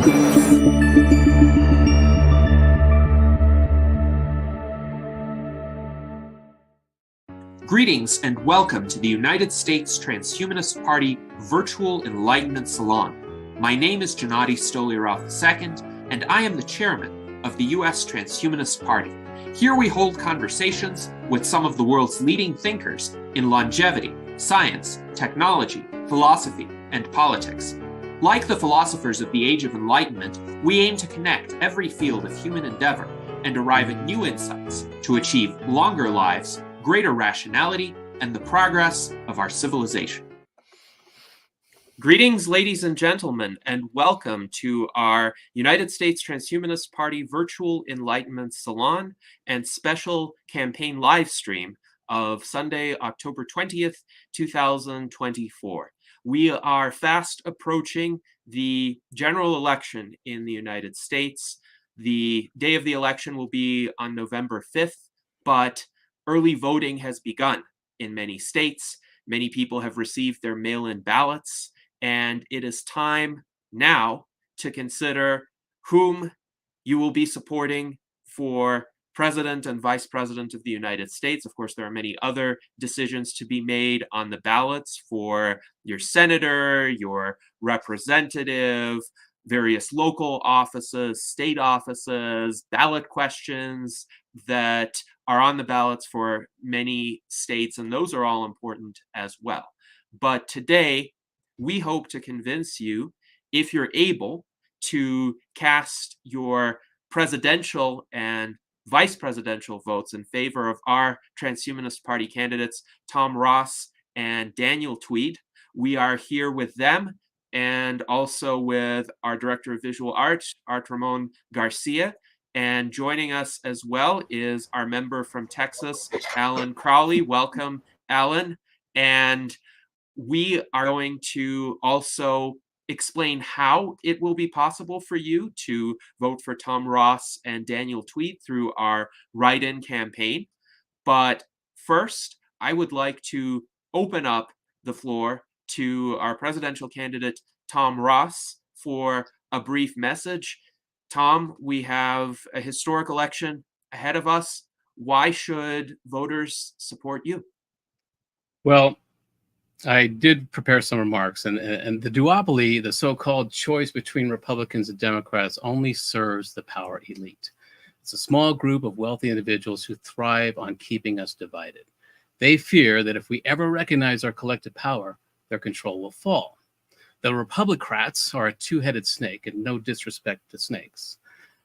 Greetings and welcome to the United States Transhumanist Party Virtual Enlightenment Salon. My name is Gennady Stolyarov II, and I am the chairman of the U.S. Transhumanist Party. Here we hold conversations with some of the world's leading thinkers in longevity, science, technology, philosophy, and politics. Like the philosophers of the Age of Enlightenment, we aim to connect every field of human endeavor and arrive at new insights to achieve longer lives, greater rationality, and the progress of our civilization. Greetings, ladies and gentlemen, and welcome to our United States Transhumanist Party Virtual Enlightenment Salon and special campaign live stream of Sunday, October 20th, 2024. We are fast approaching the general election in the United States. The day of the election will be on November 5th, but early voting has begun in many states. Many people have received their mail-in ballots, and it is time now to consider whom you will be supporting for President and Vice President of the United States. Of course, there are many other decisions to be made on the ballots for your senator, your representative, various local offices, state offices, ballot questions that are on the ballots for many states, and those are all important as well. But today, we hope to convince you, if you're able, to cast your presidential and vice presidential votes in favor of our Transhumanist Party candidates, Tom Ross and Daniel Twedt. We are here with them and also with our Director of Visual Arts, Art Ramon Garcia. And joining us as well is our member from Texas, Alan Crowley. Welcome, Alan. And we are going to also explain how it will be possible for you to vote for Tom Ross and Daniel Twedt through our write-in campaign. But first, I would like to open up the floor to our presidential candidate, Tom Ross, for a brief message. Tom, we have a historic election ahead of us. Why should voters support you? Well, I did prepare some remarks, and the duopoly, the so-called choice between Republicans and Democrats, only serves the power elite. It's a small group of wealthy individuals who thrive on keeping us divided. They fear that if we ever recognize our collective power, their control will fall. The Republicrats are a two-headed snake, and no disrespect to snakes,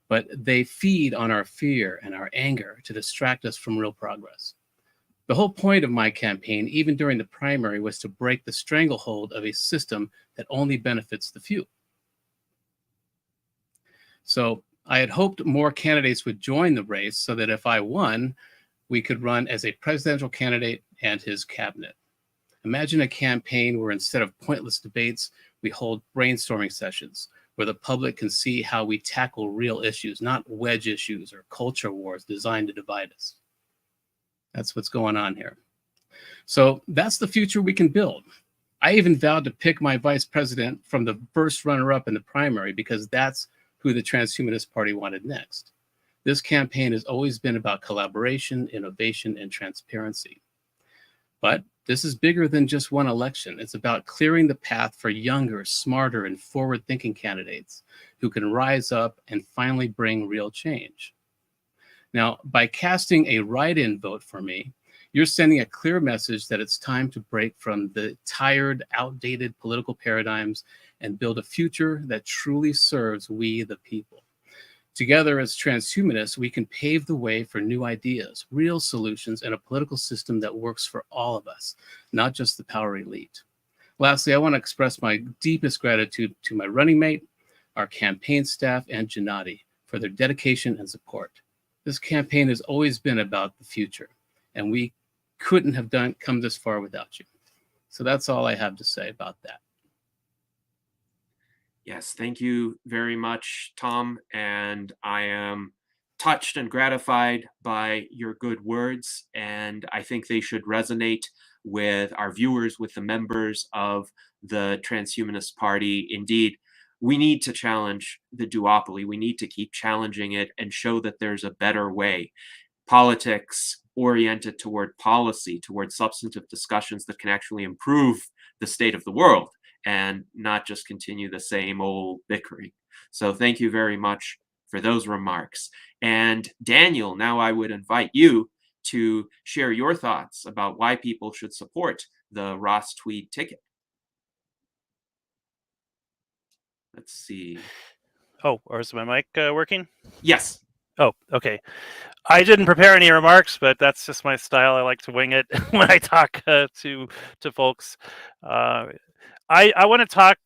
but they feed on our fear and our anger to distract us from real progress. The whole point of my campaign, even during the primary, was to break the stranglehold of a system that only benefits the few. So I had hoped more candidates would join the race so that if I won, we could run as a presidential candidate and his cabinet. Imagine a campaign where instead of pointless debates, we hold brainstorming sessions where the public can see how we tackle real issues, not wedge issues or culture wars designed to divide us. That's what's going on here. So that's the future we can build. I even vowed to pick my vice president from the first runner-up in the primary because that's who the Transhumanist Party wanted next. This campaign has always been about collaboration, innovation, and transparency. But this is bigger than just one election. It's about clearing the path for younger, smarter, and forward-thinking candidates who can rise up and finally bring real change. Now, by casting a write-in vote for me, you're sending a clear message that it's time to break from the tired, outdated political paradigms and build a future that truly serves we, the people. Together as transhumanists, we can pave the way for new ideas, real solutions, and a political system that works for all of us, not just the power elite. Lastly, I want to express my deepest gratitude to my running mate, our campaign staff, and Gennady for their dedication and support. This campaign has always been about the future, and we couldn't have come this far without you. So that's all I have to say about that. Yes, thank you very much, Tom. And I am touched and gratified by your good words, and I think they should resonate with our viewers, with the members of the Transhumanist Party. Indeed, we need to challenge the duopoly. We need to keep challenging it and show that there's a better way. Politics oriented toward policy, toward substantive discussions that can actually improve the state of the world and not just continue the same old bickering. So thank you very much for those remarks. And Daniel, now I would invite you to share your thoughts about why people should support the Ross-Twedt ticket. Let's see. Oh, or is my mic working? Yes. Oh, okay. I didn't prepare any remarks, but that's just my style. I like to wing it when I talk to folks. I want to talk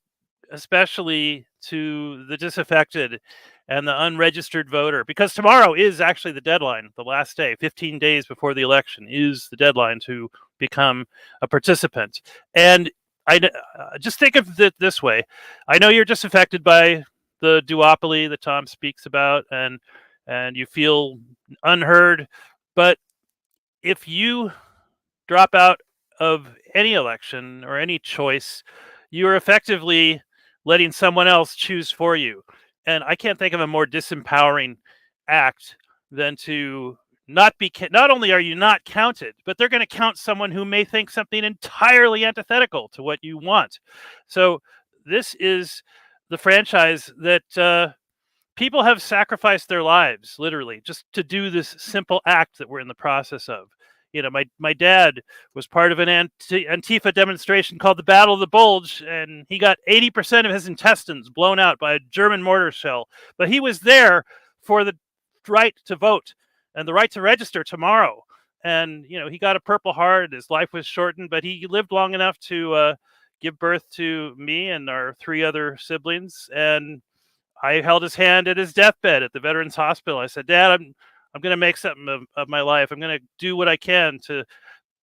especially to the disaffected and the unregistered voter, because tomorrow is actually the deadline, the last day, 15 days before the election is the deadline to become a participant. And I just think of it this way. I know you're disaffected by the duopoly that Tom speaks about, and you feel unheard. But if you drop out of any election or any choice, you are effectively letting someone else choose for you. And I can't think of a more disempowering act than to not only are you not counted, but they're going to count someone who may think something entirely antithetical to what you want. So this is the franchise that people have sacrificed their lives, literally, just to do this simple act that we're in the process of. You know, my dad was part of an Antifa demonstration called the Battle of the Bulge, and he got 80% of his intestines blown out by a German mortar shell. But he was there for the right to vote and the right to register tomorrow. And, you know, he got a Purple Heart. His life was shortened, but he lived long enough to give birth to me and our 3 other siblings. And I held his hand at his deathbed at the Veterans Hospital. I said, Dad, I'm going to make something of my life. I'm going to do what I can to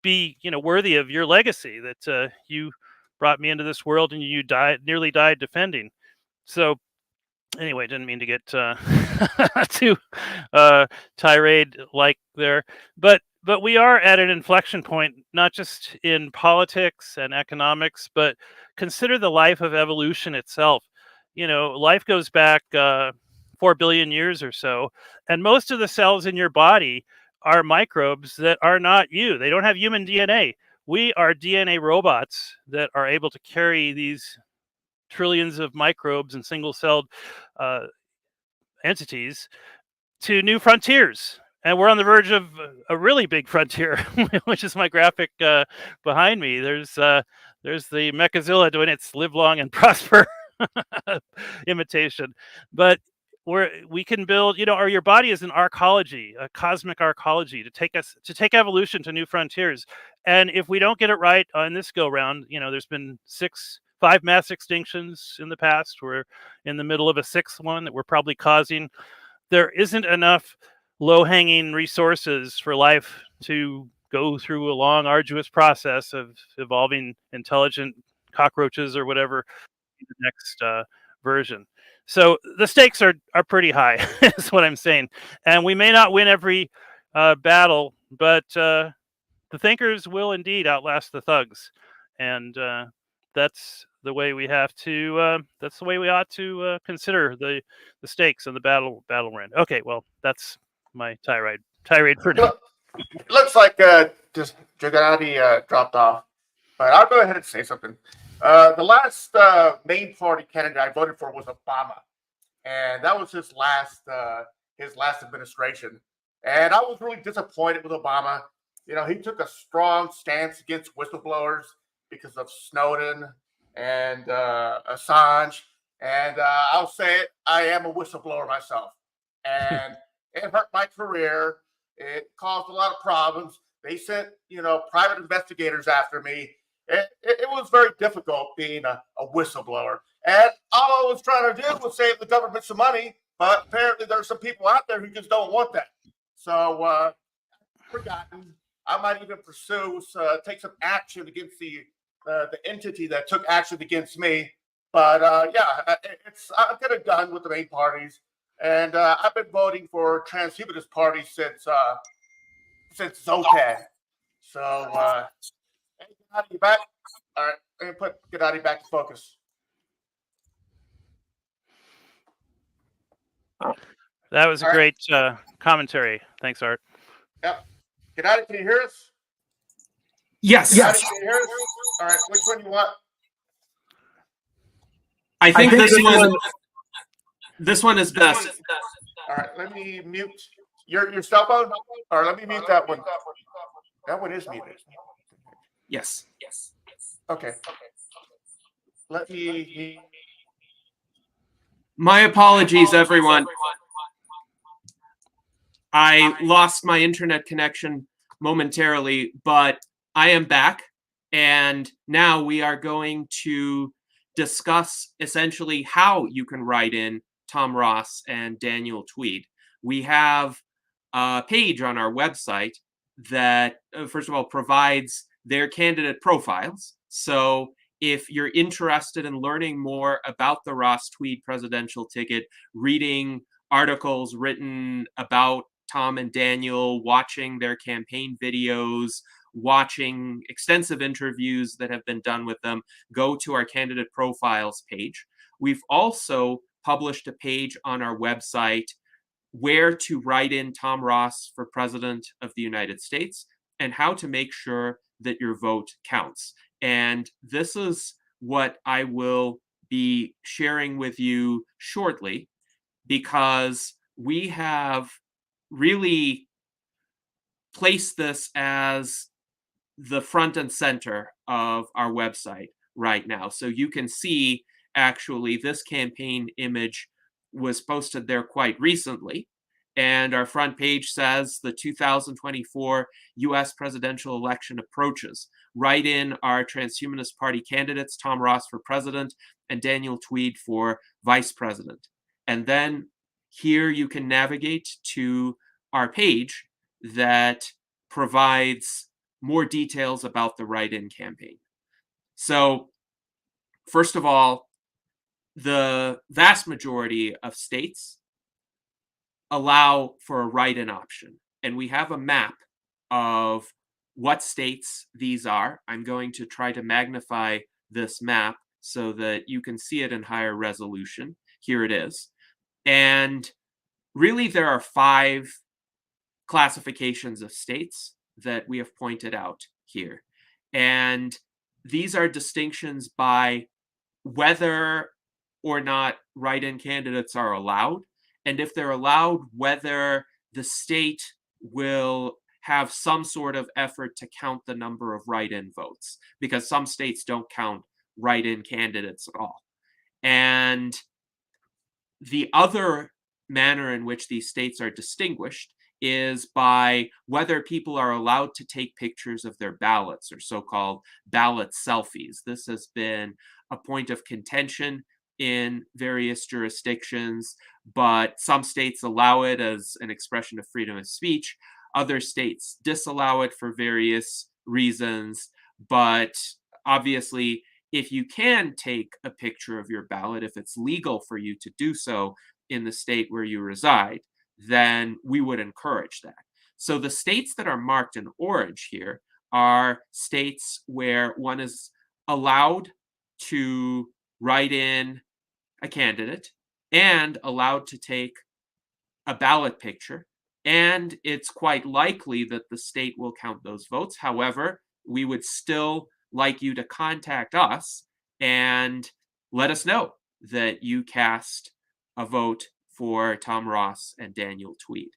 be, you know, worthy of your legacy that you brought me into this world and you nearly died defending. So anyway, didn't mean to get too tirade like there, but we are at an inflection point, not just in politics and economics, but consider the life of evolution itself. You know, life goes back 4 billion years or so, and most of the cells in your body are microbes that are not you. They don't have human DNA. We are DNA robots that are able to carry these trillions of microbes and single-celled entities to new frontiers. And we're on the verge of a really big frontier, which is my graphic behind me. There's the Mechazilla doing its live long and prosper imitation. But we can build, you know, or your body is an arcology, a cosmic arcology to take evolution to new frontiers. And if we don't get it right on this go round, you know, there's been 5 mass extinctions in the past. We're in the middle of a 6th one that we're probably causing. There isn't enough low-hanging resources for life to go through a long, arduous process of evolving intelligent cockroaches or whatever the next version. So the stakes are pretty high, is what I'm saying. And we may not win every battle, but the thinkers will indeed outlast the thugs. And that's the way we have to. That's the way we ought to consider the stakes and the battle we're in. Okay, well, that's my tirade for now. It looks like just Jagati dropped off, but I'll go ahead and say something. The last main party candidate I voted for was Obama, and that was his last administration. And I was really disappointed with Obama. You know, he took a strong stance against whistleblowers because of Snowden and Assange. And I'll say it, I am a whistleblower myself. And it hurt my career. It caused a lot of problems. They sent, you know, private investigators after me. It was very difficult being a whistleblower. And all I was trying to do was save the government some money. But apparently there's some people out there who just don't want that. So, forgotten. I might even take some action against the entity that took action against me. But yeah, I'm kind of done with the main parties, and I've been voting for Transhumanist Party since Zotad. So, hey, Gennady, you back? All right, let me put Gennady back to focus. That was a All right. great commentary. Thanks, Art. Yep. Gennady, can you hear us? Yes. Gennady, can you hear us? All right. Which one do you want? I think this one is best. All right. Let me mute your cell phone. Or let me mute that one. That one is muted. Yes. Okay. Let me. My apologies, everyone. I lost my internet connection momentarily, but I am back. And now we are going to discuss essentially how you can write in Tom Ross and Daniel Twedt. We have a page on our website that, first of all, provides their candidate profiles. So if you're interested in learning more about the Ross-Twedt presidential ticket, reading articles written about Tom and Daniel, watching their campaign videos, watching extensive interviews that have been done with them, go to our candidate profiles page. We've also published a page on our website where to write in Tom Ross for President of the United States and how to make sure that your vote counts. And this is what I will be sharing with you shortly, because we have really placed this as the front and center of our website right now. So you can see, actually, this campaign image was posted there quite recently. And our front page says the 2024 US presidential election approaches. Write in our Transhumanist Party candidates, Tom Ross for president and Daniel Twedt for vice president. And then here you can navigate to our page that provides more details about the write-in campaign. So, first of all, the vast majority of states allow for a write-in option. And we have a map of what states these are. I'm going to try to magnify this map so that you can see it in higher resolution. Here it is. And really, there are 5 classifications of states that we have pointed out here. And these are distinctions by whether or not write-in candidates are allowed, and if they're allowed, whether the state will have some sort of effort to count the number of write-in votes, because some states don't count write-in candidates at all. And the other manner in which these states are distinguished is by whether people are allowed to take pictures of their ballots, or so-called ballot selfies. This has been a point of contention in various jurisdictions, but some states allow it as an expression of freedom of speech. Other states disallow it for various reasons, but obviously, if you can take a picture of your ballot, if it's legal for you to do so in the state where you reside, then we would encourage that. So the states that are marked in orange here are states where one is allowed to write in a candidate and allowed to take a ballot picture. And it's quite likely that the state will count those votes. However, we would still like you to contact us and let us know that you cast a vote for Tom Ross and Daniel Twedt.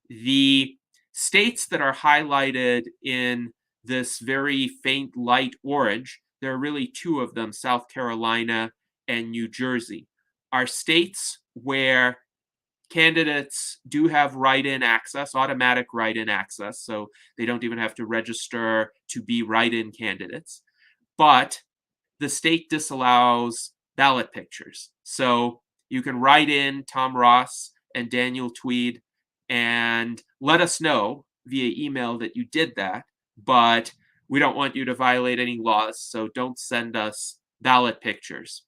The states that are highlighted in this very faint light orange, there are really 2 of them, South Carolina and New Jersey, are states where candidates do have write-in access, automatic write-in access, so they don't even have to register to be write-in candidates. But the state disallows ballot pictures. So you can write in Tom Ross and Daniel Twedt and let us know via email that you did that, but we don't want you to violate any laws, so don't send us ballot pictures.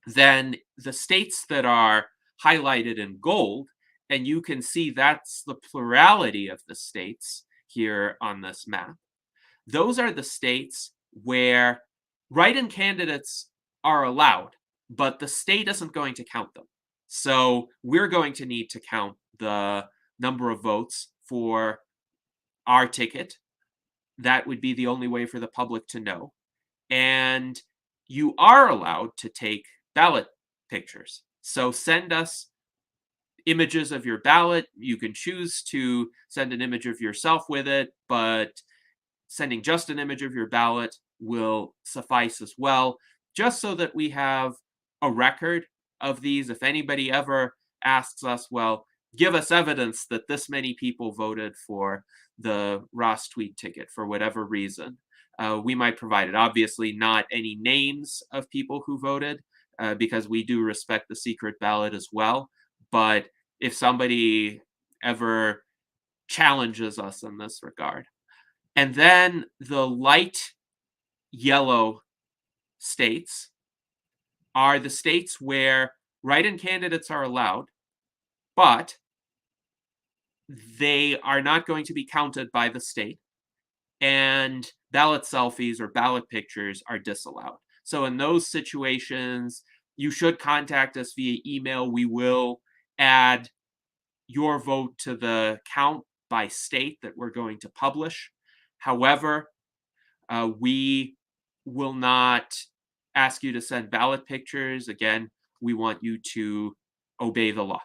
Then the states that are highlighted in gold, and you can see that's the plurality of the states here on this map. Those are the states where write-in candidates are allowed, but the state isn't going to count them. So we're going to need to count the number of votes for our ticket. That would be the only way for the public to know. And you are allowed to take ballot pictures. So send us images of your ballot. You can choose to send an image of yourself with it, but sending just an image of your ballot will suffice as well, just so that we have a record of these. If anybody ever asks us, well, give us evidence that this many people voted for the Ross-Twedt ticket for whatever reason, we might provide it. Obviously, not any names of people who voted, because we do respect the secret ballot as well. But if somebody ever challenges us in this regard, and then the light yellow states are the states where write-in candidates are allowed, but they are not going to be counted by the state, and ballot selfies or ballot pictures are disallowed. So in those situations, you should contact us via email. We will add your vote to the count by state that we're going to publish. However, we will not ask you to send ballot pictures. Again, we want you to obey the law.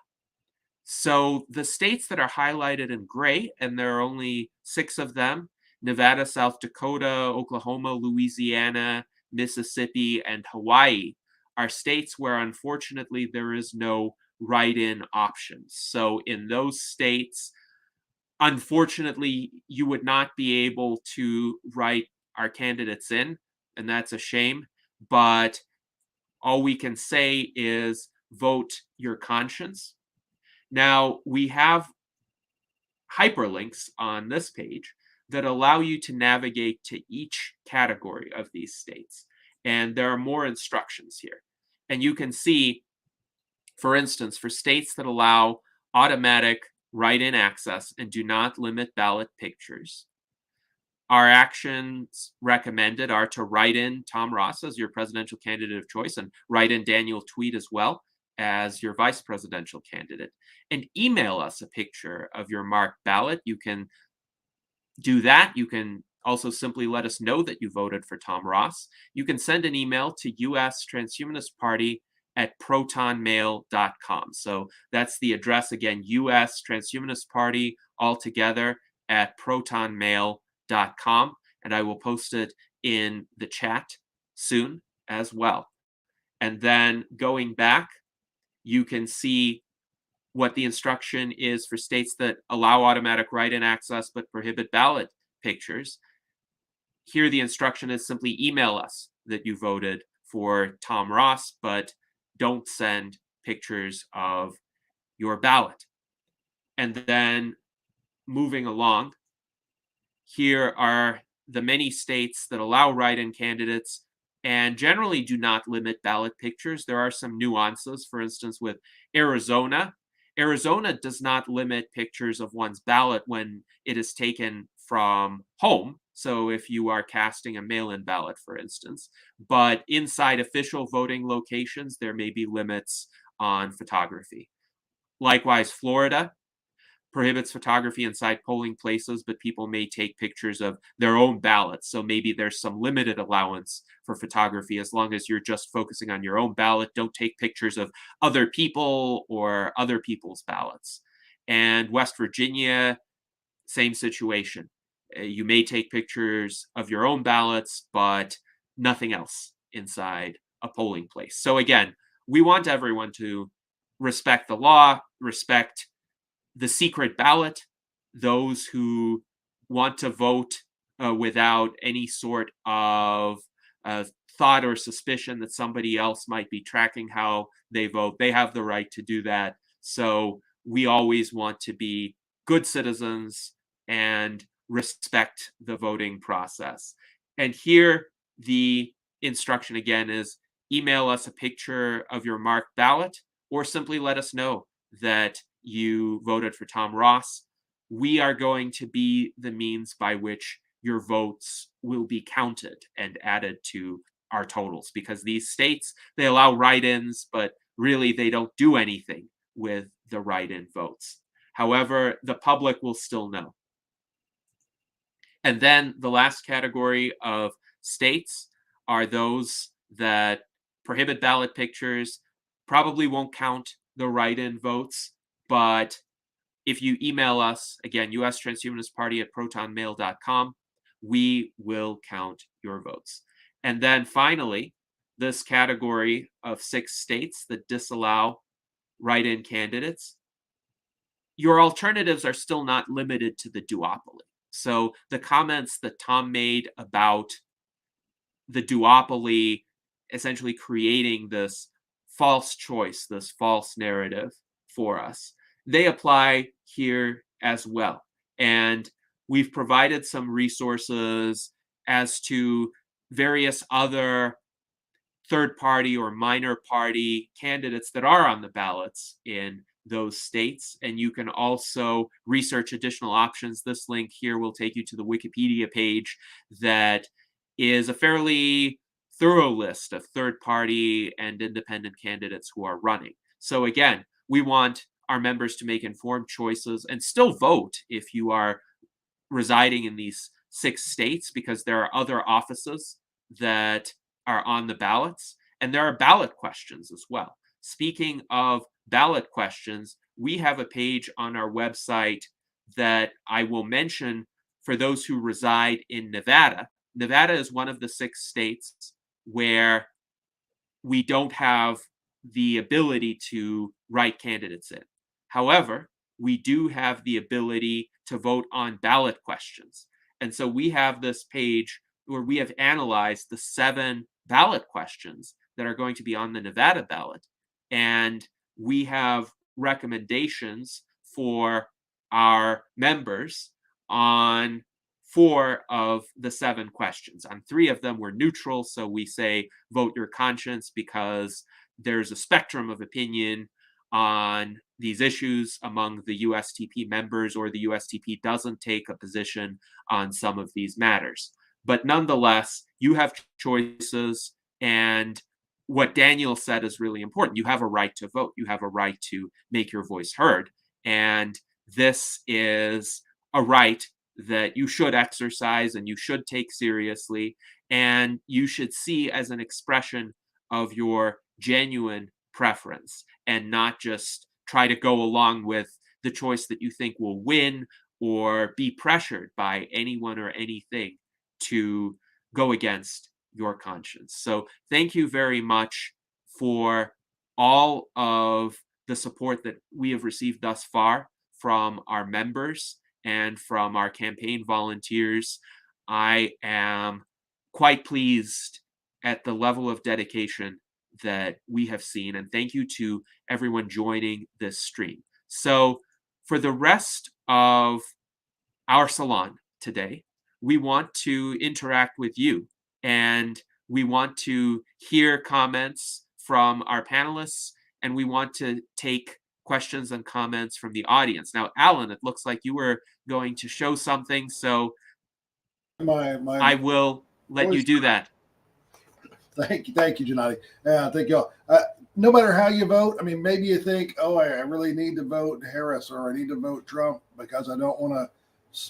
So the states that are highlighted in gray, and there are only 6 of them, Nevada, South Dakota, Oklahoma, Louisiana, Mississippi, and Hawaii, are states where unfortunately there is no write-in options. So in those states, unfortunately, you would not be able to write our candidates in, and that's a shame. But all we can say is vote your conscience. Now, we have hyperlinks on this page that allow you to navigate to each category of these states. And there are more instructions here. And you can see, for instance, for states that allow automatic write-in access and do not limit ballot pictures, our actions recommended are to write in Tom Ross as your presidential candidate of choice, and write in Daniel Twedt as well as your vice presidential candidate, and email us a picture of your marked ballot. You can do that. You can also simply let us know that you voted for Tom Ross. You can send an email to US Transhumanist Party at protonmail.com. So that's the address again, US Transhumanist Party all together at protonmail.com. And I will post it in the chat soon as well. And then going back, you can see what the instruction is for states that allow automatic write-in access but prohibit ballot pictures. Here the instruction is simply email us that you voted for Tom Ross, but don't send pictures of your ballot. And then moving along, here are the many states that allow write-in candidates and generally do not limit ballot pictures. There are some nuances. For instance, with Arizona, Arizona does not limit pictures of one's ballot when it is taken from home. So if you are casting a mail-in ballot, for instance, but inside official voting locations, there may be limits on photography. Likewise, Florida prohibits photography inside polling places, but people may take pictures of their own ballots. So maybe there's some limited allowance for photography as long as you're just focusing on your own ballot. Don't take pictures of other people or other people's ballots. And West Virginia, same situation. You may take pictures of your own ballots, but nothing else inside a polling place. So again, we want everyone to respect the law, respect the secret ballot, those who want to vote without any sort of thought or suspicion that somebody else might be tracking how they vote. They have the right to do that. So we always want to be good citizens and respect the voting process. And here the instruction again is email us a picture of your marked ballot, or simply let us know that you voted for Tom Ross. We are going to be the means by which your votes will be counted and added to our totals, because these states, they allow write-ins, but really they don't do anything with the write-in votes. However, the public will still know. And then the last category of states are those that prohibit ballot pictures, probably won't count the write-in votes, but if you email us, again, US Transhumanist Party at protonmail.com, we will count your votes. And then finally, this category of 6 states that disallow write-in candidates, your alternatives are still not limited to the duopoly. So the comments that Tom made about the duopoly essentially creating this false choice, this false narrative for us, they apply here as well. And we've provided some resources as to various other third party or minor party candidates that are on the ballots in those states. And you can also research additional options. This link here will take you to the Wikipedia page that is a fairly thorough list of third party and independent candidates who are running. So again, we want our members to make informed choices and still vote if you are residing in these 6 states, because there are other offices that are on the ballots, and there are ballot questions as well. Speaking of ballot questions, we have a page on our website that I will mention for those who reside in Nevada. Nevada is one of the 6 states where we don't have the ability to write candidates in. However, we do have the ability to vote on ballot questions. And so we have this page where we have analyzed the 7 ballot questions that are going to be on the Nevada ballot. And we have recommendations for our members on 4 of the 7 questions. On 3 of them, we're neutral. So we say vote your conscience because there's a spectrum of opinion on these issues among the USTP members, or the USTP doesn't take a position on some of these matters. But nonetheless, you have choices, and what Daniel said is really important. You have a right to vote. You have a right to make your voice heard. And this is a right that you should exercise and you should take seriously, and you should see as an expression of your genuine preference, and not just try to go along with the choice that you think will win, or be pressured by anyone or anything to go against your conscience. So thank you very much for all of the support that we have received thus far from our members and from our campaign volunteers. I am quite pleased at the level of dedication that we have seen, and thank you to everyone joining this stream. So for the rest of our salon today, we want to interact with you, and we want to hear comments from our panelists, and we want to take questions and comments from the audience. Now, Alan, it looks like you were going to show something, so I will let you do that. Thank you, Gennady. Thank you all. No matter how you vote, I mean, maybe you think, oh, I really need to vote Harris, or I need to vote Trump because I don't want to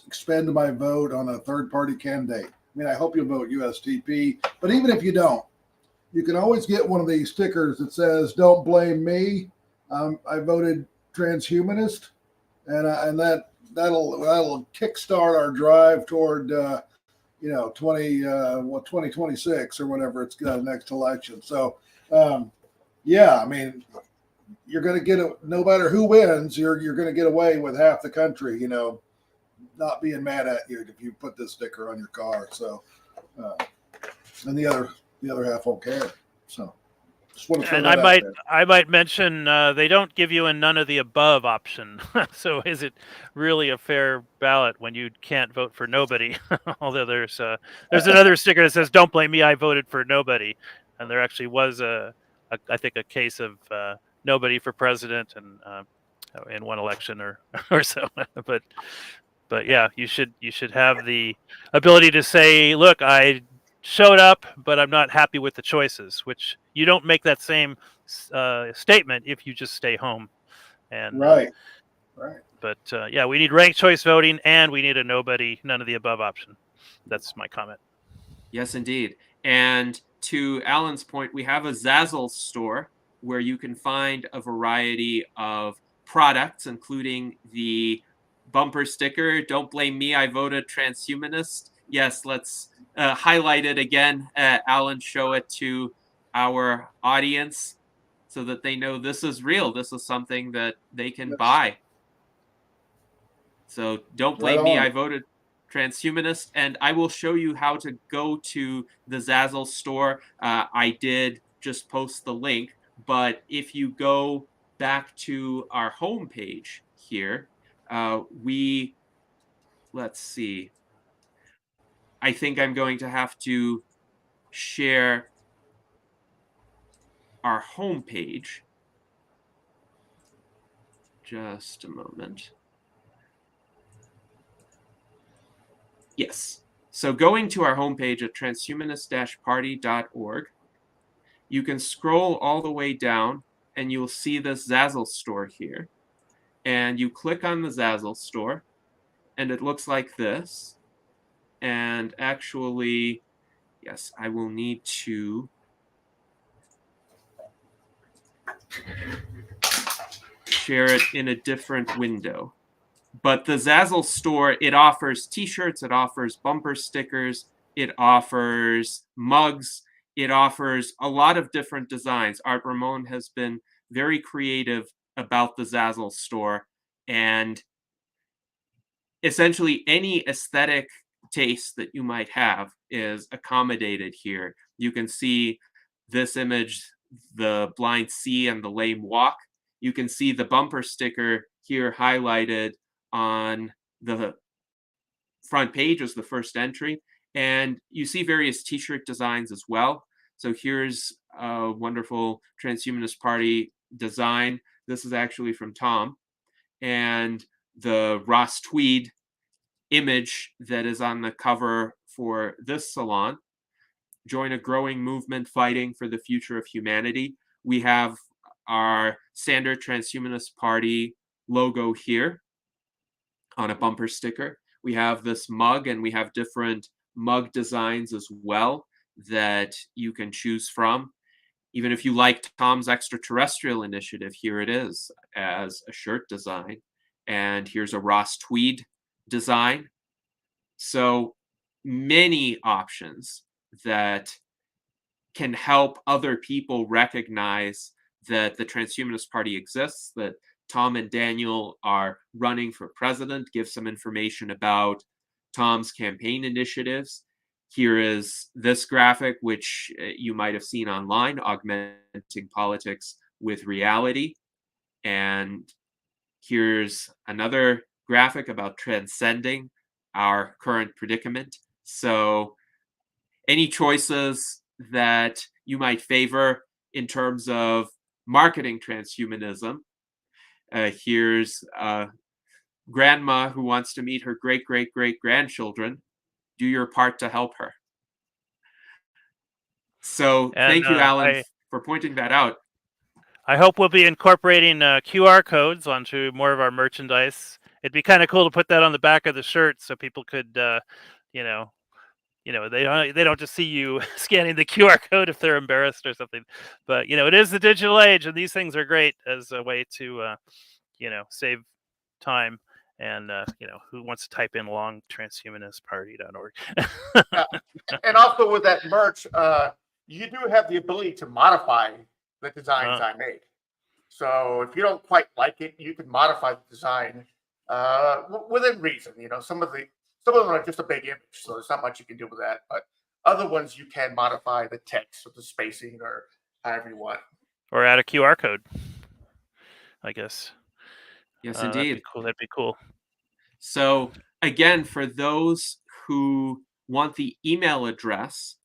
expend my vote on a third-party candidate. I mean, I hope you vote USTP, but even if you don't, you can always get one of these stickers that says, "Don't blame me. I voted transhumanist," and that'll kickstart our drive toward 2026 or whatever it's got next election. So, yeah, I mean, you're going to get no matter who wins, you're going to get away with half the country, not being mad at you if you put this sticker on your car. So, and the other half won't care. So, just want to throw that out there. I might mention they don't give you a none of the above option. So is it really a fair ballot when you can't vote for nobody? Although there's another sticker that says "Don't blame me, I voted for nobody," and there actually was I think a case of nobody for president and in one election or so. But yeah, you should have the ability to say, look, I showed up, but I'm not happy with the choices, which you don't make that same statement if you just stay home. And Right. but yeah, we need ranked choice voting, and we need a nobody, none of the above option. That's my comment. Yes, indeed. And to Alan's point, we have a Zazzle store where you can find a variety of products, including the bumper sticker, "Don't blame me, I voted transhumanist." Yes, let's highlight it again. Alan, show it to our audience so that they know this is real. This is something that they can buy. So don't blame me, I voted transhumanist. And I will show you how to go to the Zazzle store. I did just post the link, but if you go back to our homepage here, let's see. I think I'm going to have to share our homepage. Just a moment. Yes. So going to our homepage at transhumanist-party.org, you can scroll all the way down and you'll see this Zazzle store here. And you click on the Zazzle store and it looks like this. And actually, yes, I will need to share it in a different window. But the Zazzle store, it offers t-shirts, it offers bumper stickers, it offers mugs, it offers a lot of different designs. Art Ramon has been very creative about the Zazzle store, and essentially any aesthetic taste that you might have is accommodated here. You can see this image, the blind see and the lame walk. You can see the bumper sticker here highlighted on the front page as the first entry. And you see various t-shirt designs as well. So here's a wonderful Transhumanist Party design. This is actually from Tom. And the Ross-Twedt image that is on the cover for this salon. Join a growing movement fighting for the future of humanity. We have our standard Transhumanist Party logo here on a bumper sticker. We have this mug, and we have different mug designs as well that you can choose from. Even if you like Tom's extraterrestrial initiative, here it is as a shirt design. And here's a Ross-Twedt design. So many options that can help other people recognize that the Transhumanist Party exists, that Tom and Daniel are running for president, give some information about Tom's campaign initiatives. Here is this graphic, which you might have seen online, Augmenting Politics with Reality. And here's another graphic about transcending our current predicament. So any choices that you might favor in terms of marketing transhumanism. Here's grandma who wants to meet her great-great-great-grandchildren. Do your part to help her. So thank you, Alan, for pointing that out. I hope we'll be incorporating QR codes onto more of our merchandise. It'd be kind of cool to put that on the back of the shirt so people could, they don't just see you scanning the QR code if they're embarrassed or something. But it is the digital age, and these things are great as a way to, save time. And who wants to type in long transhumanistparty.org? And also with that merch, you do have the ability to modify the designs I made. So if you don't quite like it, you can modify the design within reason. Some of them are just a big image, so there's not much you can do with that. But other ones, you can modify the text or the spacing or however you want. Or add a QR code, I guess. Yes, indeed. That'd be cool. So again, for those who want the email address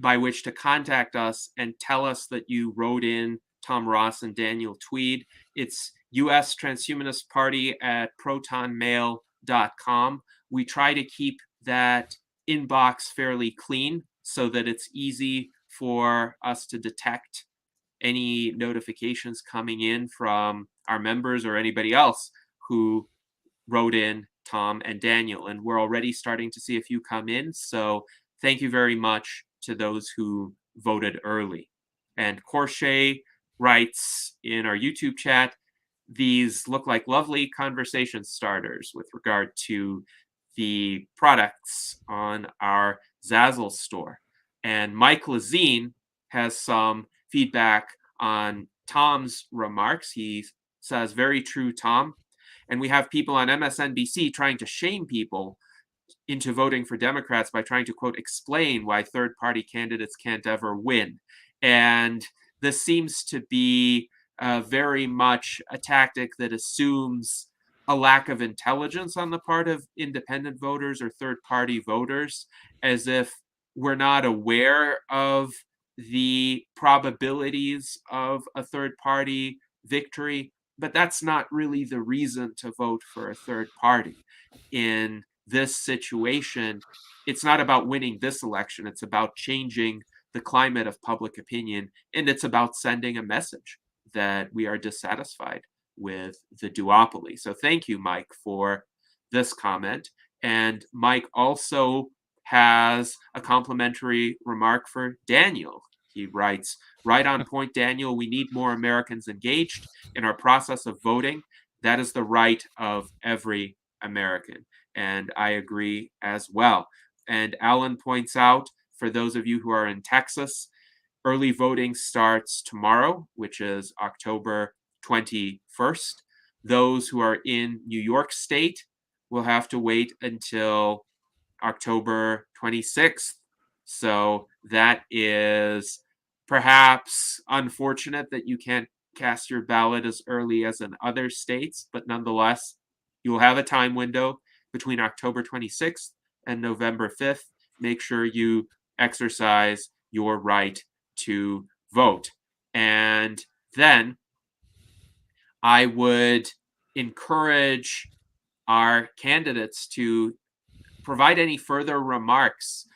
by which to contact us and tell us that you wrote in Tom Ross and Daniel Twedt, it's US Transhumanist Party at protonmail.com. We try to keep that inbox fairly clean so that it's easy for us to detect any notifications coming in from our members or anybody else who wrote in Tom and Daniel. And we're already starting to see a few come in. So thank you very much to those who voted early. And Corche writes in our YouTube chat, these look like lovely conversation starters with regard to the products on our Zazzle store. And Mike Lazine has some feedback on Tom's remarks. He says, very true, Tom. And we have people on MSNBC trying to shame people into voting for Democrats by trying to, quote, explain why third-party candidates can't ever win. And this seems to be very much a tactic that assumes a lack of intelligence on the part of independent voters or third-party voters, as if we're not aware of the probabilities of a third-party victory. But that's not really the reason to vote for a third party. In this situation, it's not about winning this election. It's about changing the climate of public opinion, and it's about sending a message that we are dissatisfied with the duopoly. So thank you, Mike, for this comment. And Mike also has a complimentary remark for Daniel. He writes, right on point, Daniel, we need more Americans engaged in our process of voting. That is the right of every American. And I agree as well. And Alan points out, for those of you who are in Texas, early voting starts tomorrow, which is October 21st. Those who are in New York State will have to wait until October 26th. So that is perhaps unfortunate that you can't cast your ballot as early as in other states, but nonetheless, you will have a time window between October 26th and November 5th. Make sure you exercise your right to vote. And then I would encourage our candidates to provide any further remarks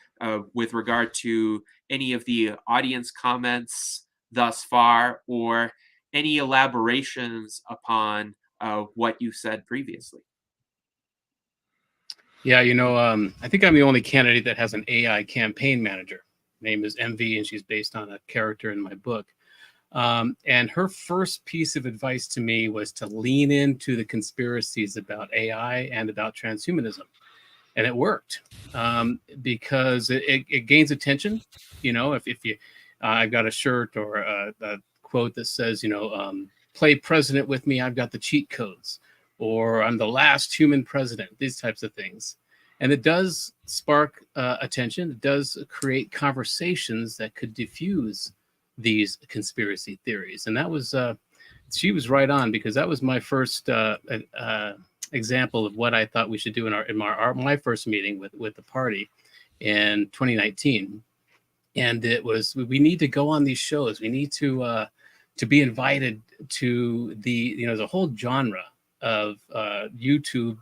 with regard to any of the audience comments thus far, or any elaborations upon what you said previously. Yeah, I think I'm the only candidate that has an AI campaign manager. Her name is MV, and she's based on a character in my book. And her first piece of advice to me was to lean into the conspiracies about AI and about transhumanism. And it worked because it gains attention. If you, I've got a shirt or a quote that says, play president with me, I've got the cheat codes, or I'm the last human president, these types of things. And it does spark attention. It does create conversations that could diffuse these conspiracy theories. And that was, she was right on, because that was my first example of what I thought we should do in my first meeting with the party in 2019. And it was, we need to go on these shows. We need to be invited to there's a whole genre of YouTube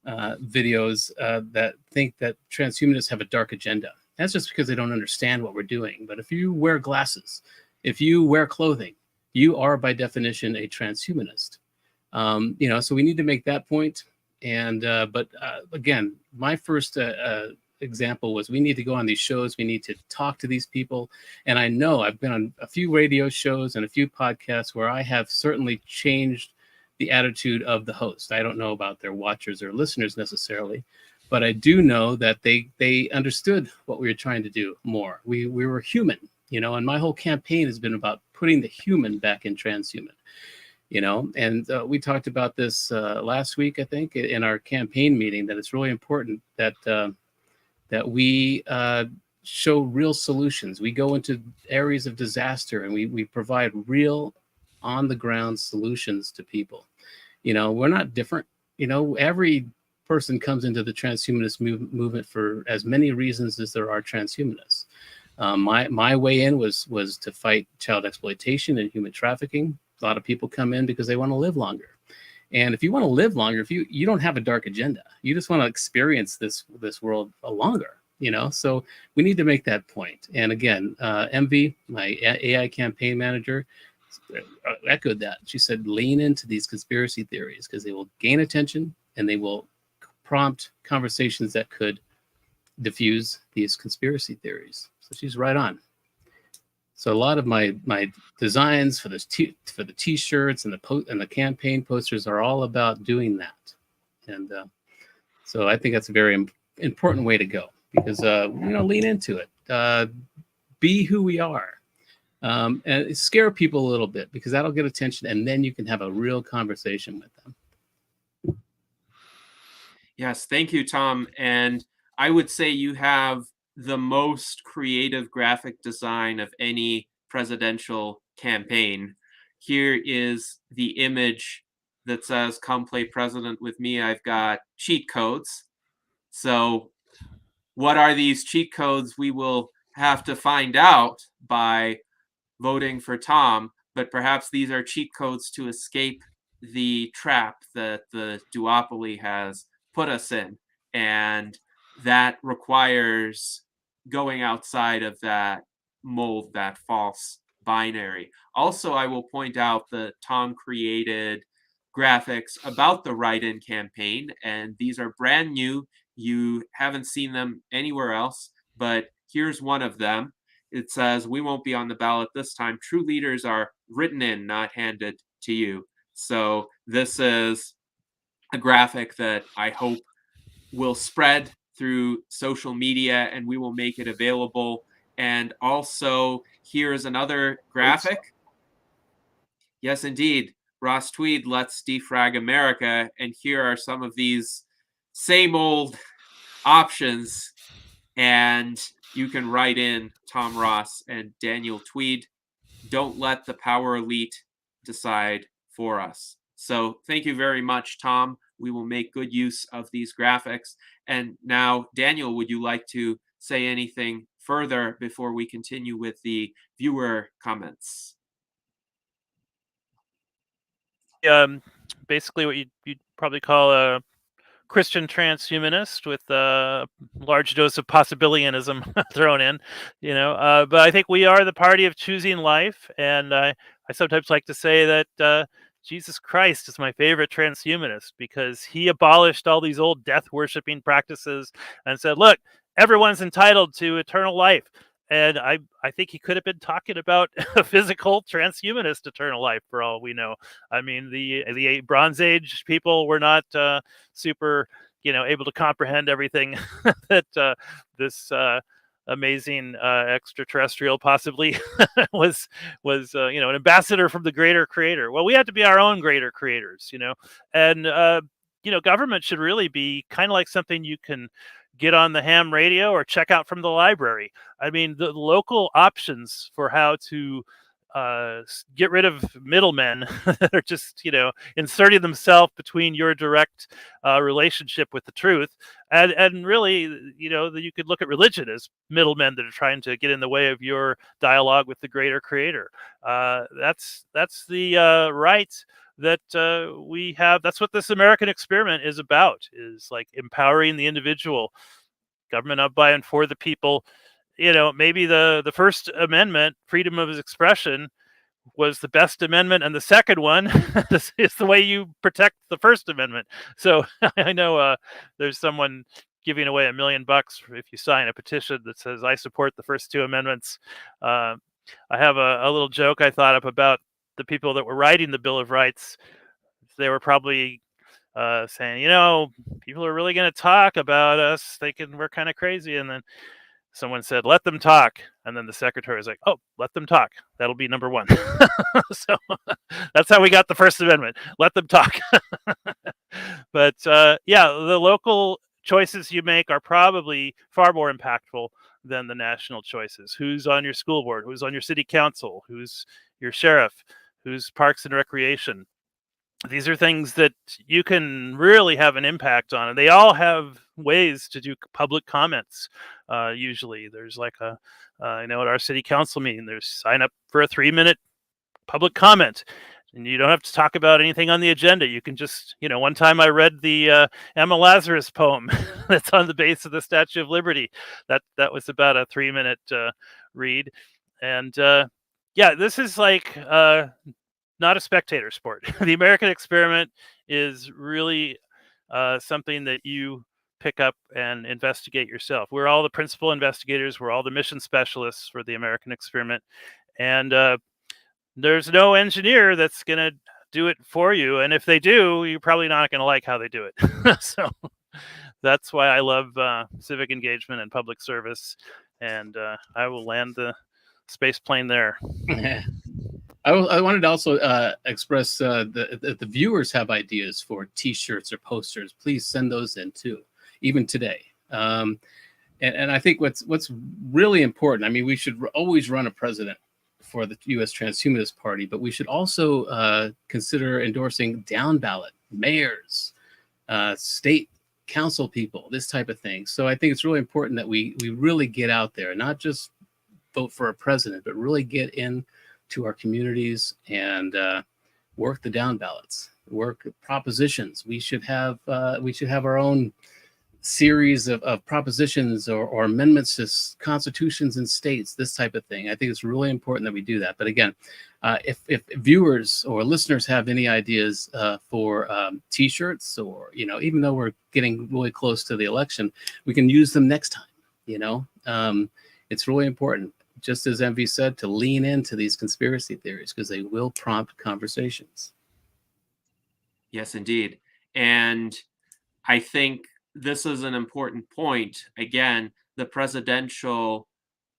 videos that think that transhumanists have a dark agenda. That's just because they don't understand what we're doing. But if you wear glasses, if you wear clothing, you are by definition a transhumanist. So we need to make that point. And but again, my first example was we need to go on these shows. We need to talk to these people. And I know I've been on a few radio shows and a few podcasts where I have certainly changed the attitude of the host. I don't know about their watchers or listeners necessarily, but I do know that they understood what we were trying to do more. We were human, and my whole campaign has been about putting the human back in transhuman. And we talked about this last week, I think, in our campaign meeting, that it's really important that we show real solutions. We go into areas of disaster and we provide real on-the-ground solutions to people. We're not different. Every person comes into the transhumanist movement for as many reasons as there are transhumanists. My way in was to fight child exploitation and human trafficking. A lot of people come in because they want to live longer. And if you want to live longer, if you don't have a dark agenda, you just want to experience this world longer, So we need to make that point. And again, MV, my AI campaign manager, echoed that. She said, lean into these conspiracy theories because they will gain attention and they will prompt conversations that could diffuse these conspiracy theories. So she's right on. So a lot of my designs for the t-shirts and the campaign posters are all about doing that. And so I think that's a very important way to go because lean into it. Be who we are. And scare people a little bit because that'll get attention, and then you can have a real conversation with them. Yes, thank you, Tom. And I would say you have the most creative graphic design of any presidential campaign. Here is the image that says, "Come play president with me." I've got cheat codes. So what are these cheat codes? We will have to find out by voting for Tom, but perhaps these are cheat codes to escape the trap that the duopoly has put us in. And that requires going outside of that mold, that false binary. Also, I will point out that Tom created graphics about the write-in campaign, and these are brand new. You haven't seen them anywhere else, but here's one of them. It says, "We won't be on the ballot this time. True leaders are written in, not handed to you." So this is a graphic that I hope will spread through social media, and we will make it available. And also, here's another graphic. Yes, indeed. Ross-Twedt, let's defrag America. And here are some of these same old options. And you can write in Tom Ross and Daniel Tweed. Don't let the power elite decide for us. So thank you very much, Tom. We will make good use of these graphics. And now, Daniel, would you like to say anything further before we continue with the viewer comments? Basically what you'd probably call a Christian transhumanist with a large dose of possibilianism thrown in, but I think we are the party of choosing life. And I sometimes like to say that Jesus Christ is my favorite transhumanist because he abolished all these old death worshiping practices and said, look, everyone's entitled to eternal life. And I think he could have been talking about a physical transhumanist eternal life for all we know. I mean, the Bronze Age people were not super, able to comprehend everything that this amazing extraterrestrial possibly was an ambassador from the greater creator. Well, we have to be our own greater creators, and government should really be kind of like something you can get on the ham radio or check out from the library. I mean, the local options for how to get rid of middlemen that are just, inserting themselves between your direct relationship with the truth. And really, you could look at religion as middlemen that are trying to get in the way of your dialogue with the greater creator. That's the right that we have. That's what this American experiment is about, is like empowering the individual, government of, by, and for the people. Maybe the First Amendment, freedom of expression, was the best amendment, and the second one is the way you protect the First Amendment. So I know there's someone giving away $1 million if you sign a petition that says, I support the first two amendments. I have a little joke I thought up about the people that were writing the Bill of Rights. They were probably saying, people are really going to talk about us thinking we're kind of crazy. And then someone said, let them talk. And then the secretary was like, oh, let them talk. That'll be number one. So that's how we got the First Amendment. Let them talk. But the local choices you make are probably far more impactful than the national choices. Who's on your school board? Who's on your city council? Who's your sheriff? Who's Parks and Recreation? These are things that you can really have an impact on, and they all have ways to do public comments. Usually there's like at our city council meeting, there's sign up for a 3-minute public comment. And you don't have to talk about anything on the agenda. You can just, one time I read the Emma Lazarus poem that's on the base of the Statue of Liberty. That was about a 3-minute read. And this is like not a spectator sport. The American experiment is really something that you pick up and investigate yourself. We're all the principal investigators. We're all the mission specialists for the American experiment. And there's no engineer that's going to do it for you. And if they do, you're probably not going to like how they do it. So that's why I love civic engagement and public service. And I will land the space plane there. I wanted to also express that the viewers have ideas for T-shirts or posters. Please send those in too, even today. And I think what's really important, I mean, we should always run a president for the U.S. Transhumanist Party, but we should also consider endorsing down ballot mayors, state council people, this type of thing. So I think it's really important that we really get out there, not just vote for a president, but really get in to our communities and work the down ballots, work propositions. We should have our own series of propositions or amendments to constitutions and states, this type of thing. I think it's really important that we do that. But again, if viewers or listeners have any ideas for T-shirts, or even though we're getting really close to the election, we can use them next time. It's really important, just as MV said, to lean into these conspiracy theories because they will prompt conversations. Yes, indeed. And I think this is an important point. Again, the presidential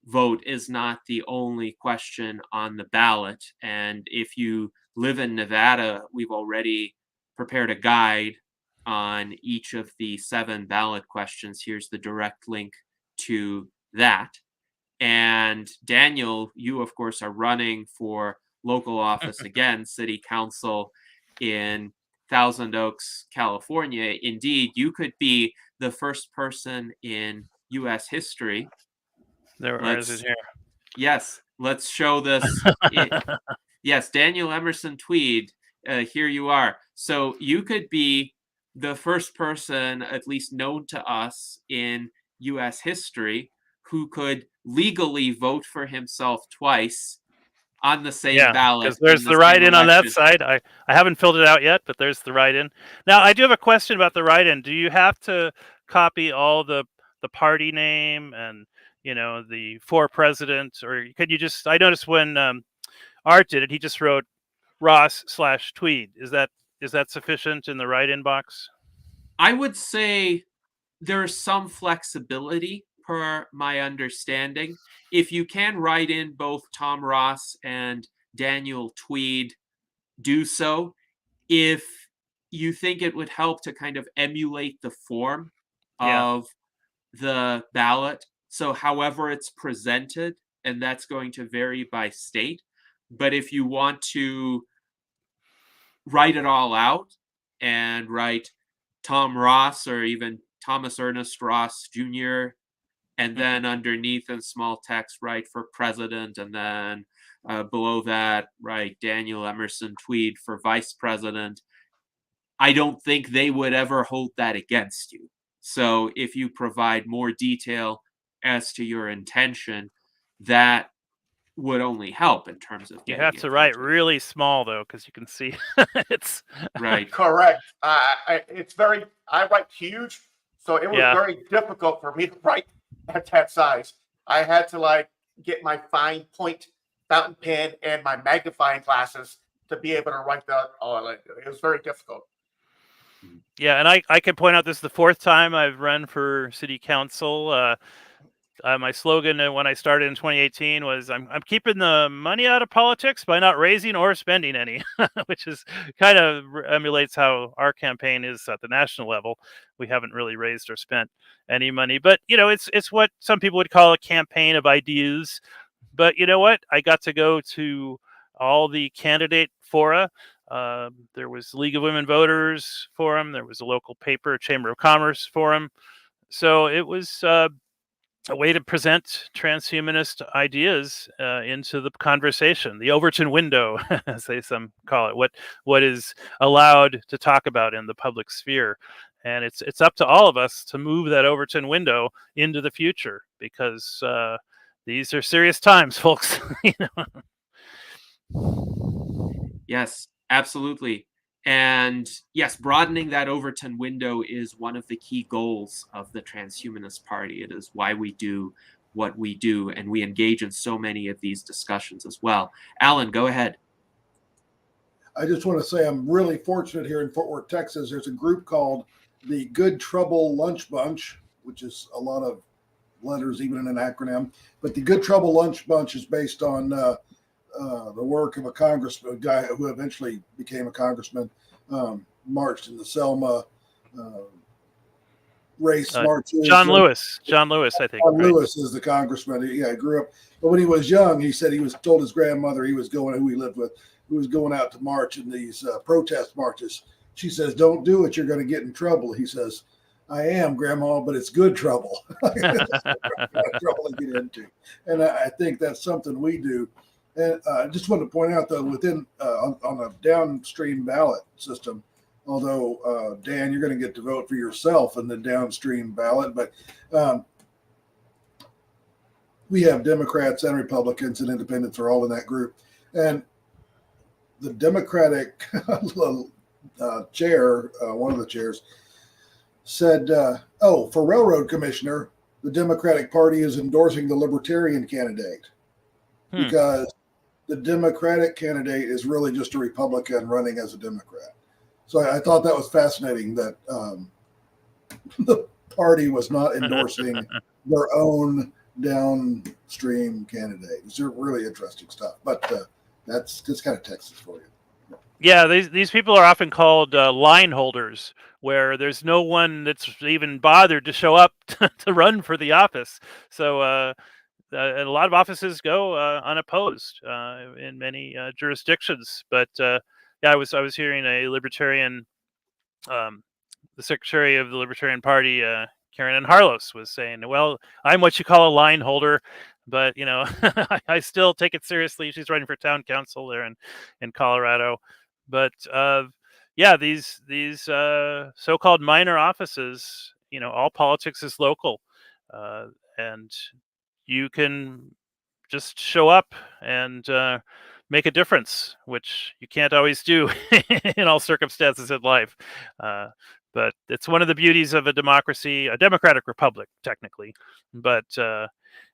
vote is not the only question on the ballot. And if you live in Nevada, we've already prepared a guide on each of the 7 ballot questions. Here's the direct link to that. And Daniel, you, of course, are running for local office again, city council in Thousand Oaks, California. Indeed, you could be the first person in U.S. history. There is it here. Yes, let's show this. Yes, Daniel Emerson Tweed, here you are. So you could be the first person, at least known to us in U.S. history, who could legally vote for himself twice on the same ballot. Because there's the write-in on that side. I haven't filled it out yet, but there's the write-in. Now, I do have a question about the write-in. Do you have to copy all the party name and the for president, or could you just? I noticed when Art did it, he just wrote Ross/Tweed. Is that sufficient in the write-in box? I would say there's some flexibility, per my understanding. If you can write in both Tom Ross and Daniel Tweed, do so. If you think it would help to kind of emulate the form of the ballot, so however it's presented, and that's going to vary by state. But if you want to write it all out and write Tom Ross or even Thomas Ernest Ross Jr., and then underneath in small text, write for president, and then below that, write Daniel Emerson Tweed for vice president, I don't think they would ever hold that against you. So if you provide more detail as to your intention, that would only help in terms of you have to write really small though, because you can see it's right. Correct. I write huge, so it was very difficult for me to write at that size. I had to get my fine point fountain pen and my magnifying glasses to be able to write that. It was very difficult. Yeah, and I can point out this is the 4th time I've run for city council. My slogan when I started in 2018 was I'm keeping the money out of politics by not raising or spending any, which is kind of emulates how our campaign is at the national level. We haven't really raised or spent any money, but it's what some people would call a campaign of ideas. But you know what? I got to go to all the candidate fora. There was League of Women Voters forum. There was a local paper, Chamber of Commerce forum. So it was a way to present transhumanist ideas into the conversation, the Overton window, as some call it. What is allowed to talk about in the public sphere, and it's up to all of us to move that Overton window into the future, because these are serious times, folks. Yes, absolutely. And yes, broadening that Overton window is one of the key goals of the Transhumanist Party. It is why we do what we do, and we engage in so many of these discussions as well. Alan, go ahead. I just want to say I'm really fortunate here in Fort Worth, Texas. There's a group called the Good Trouble Lunch Bunch, which is a lot of letters, even in an acronym. But the Good Trouble Lunch Bunch is based on the work of a congressman, a guy who eventually became a congressman, marched in the Selma race marches. John Lewis, I think. John Lewis is the congressman. He grew up, but when he was young, he said he was told his grandmother who he lived with, who was going out to march in these protest marches. She says, "Don't do it. You're going to get in trouble." He says, "I am, Grandma, but it's good trouble." Trouble to get into. And I think that's something we do. And I just wanted to point out, though, within on a downstream ballot system, although, Dan, you're going to get to vote for yourself in the downstream ballot, but we have Democrats and Republicans and independents are all in that group. And the Democratic chair, one of the chairs, said, for railroad commissioner, the Democratic Party is endorsing the Libertarian candidate because the Democratic candidate is really just a Republican running as a Democrat. So I thought that was fascinating that the party was not endorsing their own downstream candidate. It's really interesting stuff. But that's just kind of Texas for you. Yeah, these people are often called line holders, where there's no one that's even bothered to show up to run for the office. So a lot of offices go unopposed in many jurisdictions. But yeah, I was hearing a libertarian, the secretary of the Libertarian Party, Karen Ann Harlos, was saying, "Well, I'm what you call a line holder, but I still take it seriously." She's running for town council there in Colorado. But yeah, these so-called minor offices, all politics is local, and you can just show up and make a difference, which you can't always do in all circumstances in life. But it's one of the beauties of a democracy, a democratic republic, technically. But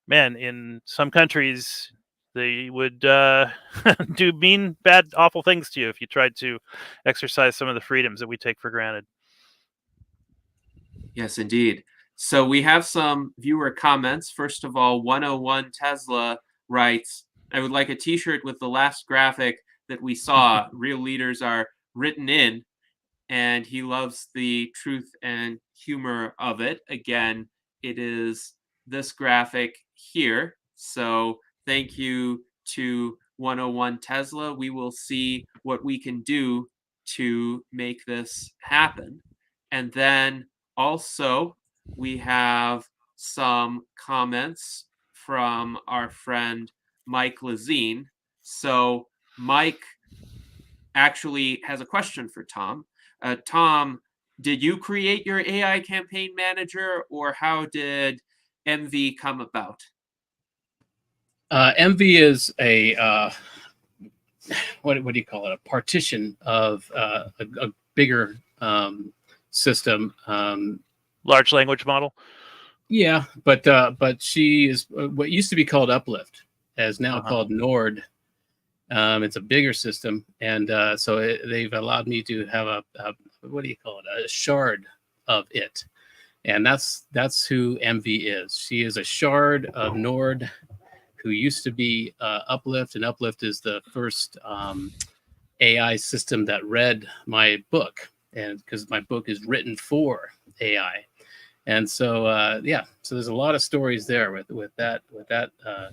man, in some countries, they would do mean, bad, awful things to you if you tried to exercise some of the freedoms that we take for granted. Yes, indeed. So we have some viewer comments. First of all, 101 Tesla writes, "I would like a t-shirt with the last graphic that we saw. Real leaders are written in." And he loves the truth and humor of it. Again, it is this graphic here. So thank you to 101 Tesla. We will see what we can do to make this happen. And then also we have some comments from our friend Mike Lazine. So Mike actually has a question for Tom. Tom, did you create your AI campaign manager, or how did MV come about? MV is a what do you call it? A partition of a bigger system. Large language model. Yeah, but she is what used to be called Uplift, as now called Nord. It's a bigger system, and so they've allowed me to have a what do you call it? A shard of it, and that's who MV is. She is a shard of Nord, who used to be Uplift, and Uplift is the first AI system that read my book, and because my book is written for AI. And so, yeah, so there's a lot of stories there with that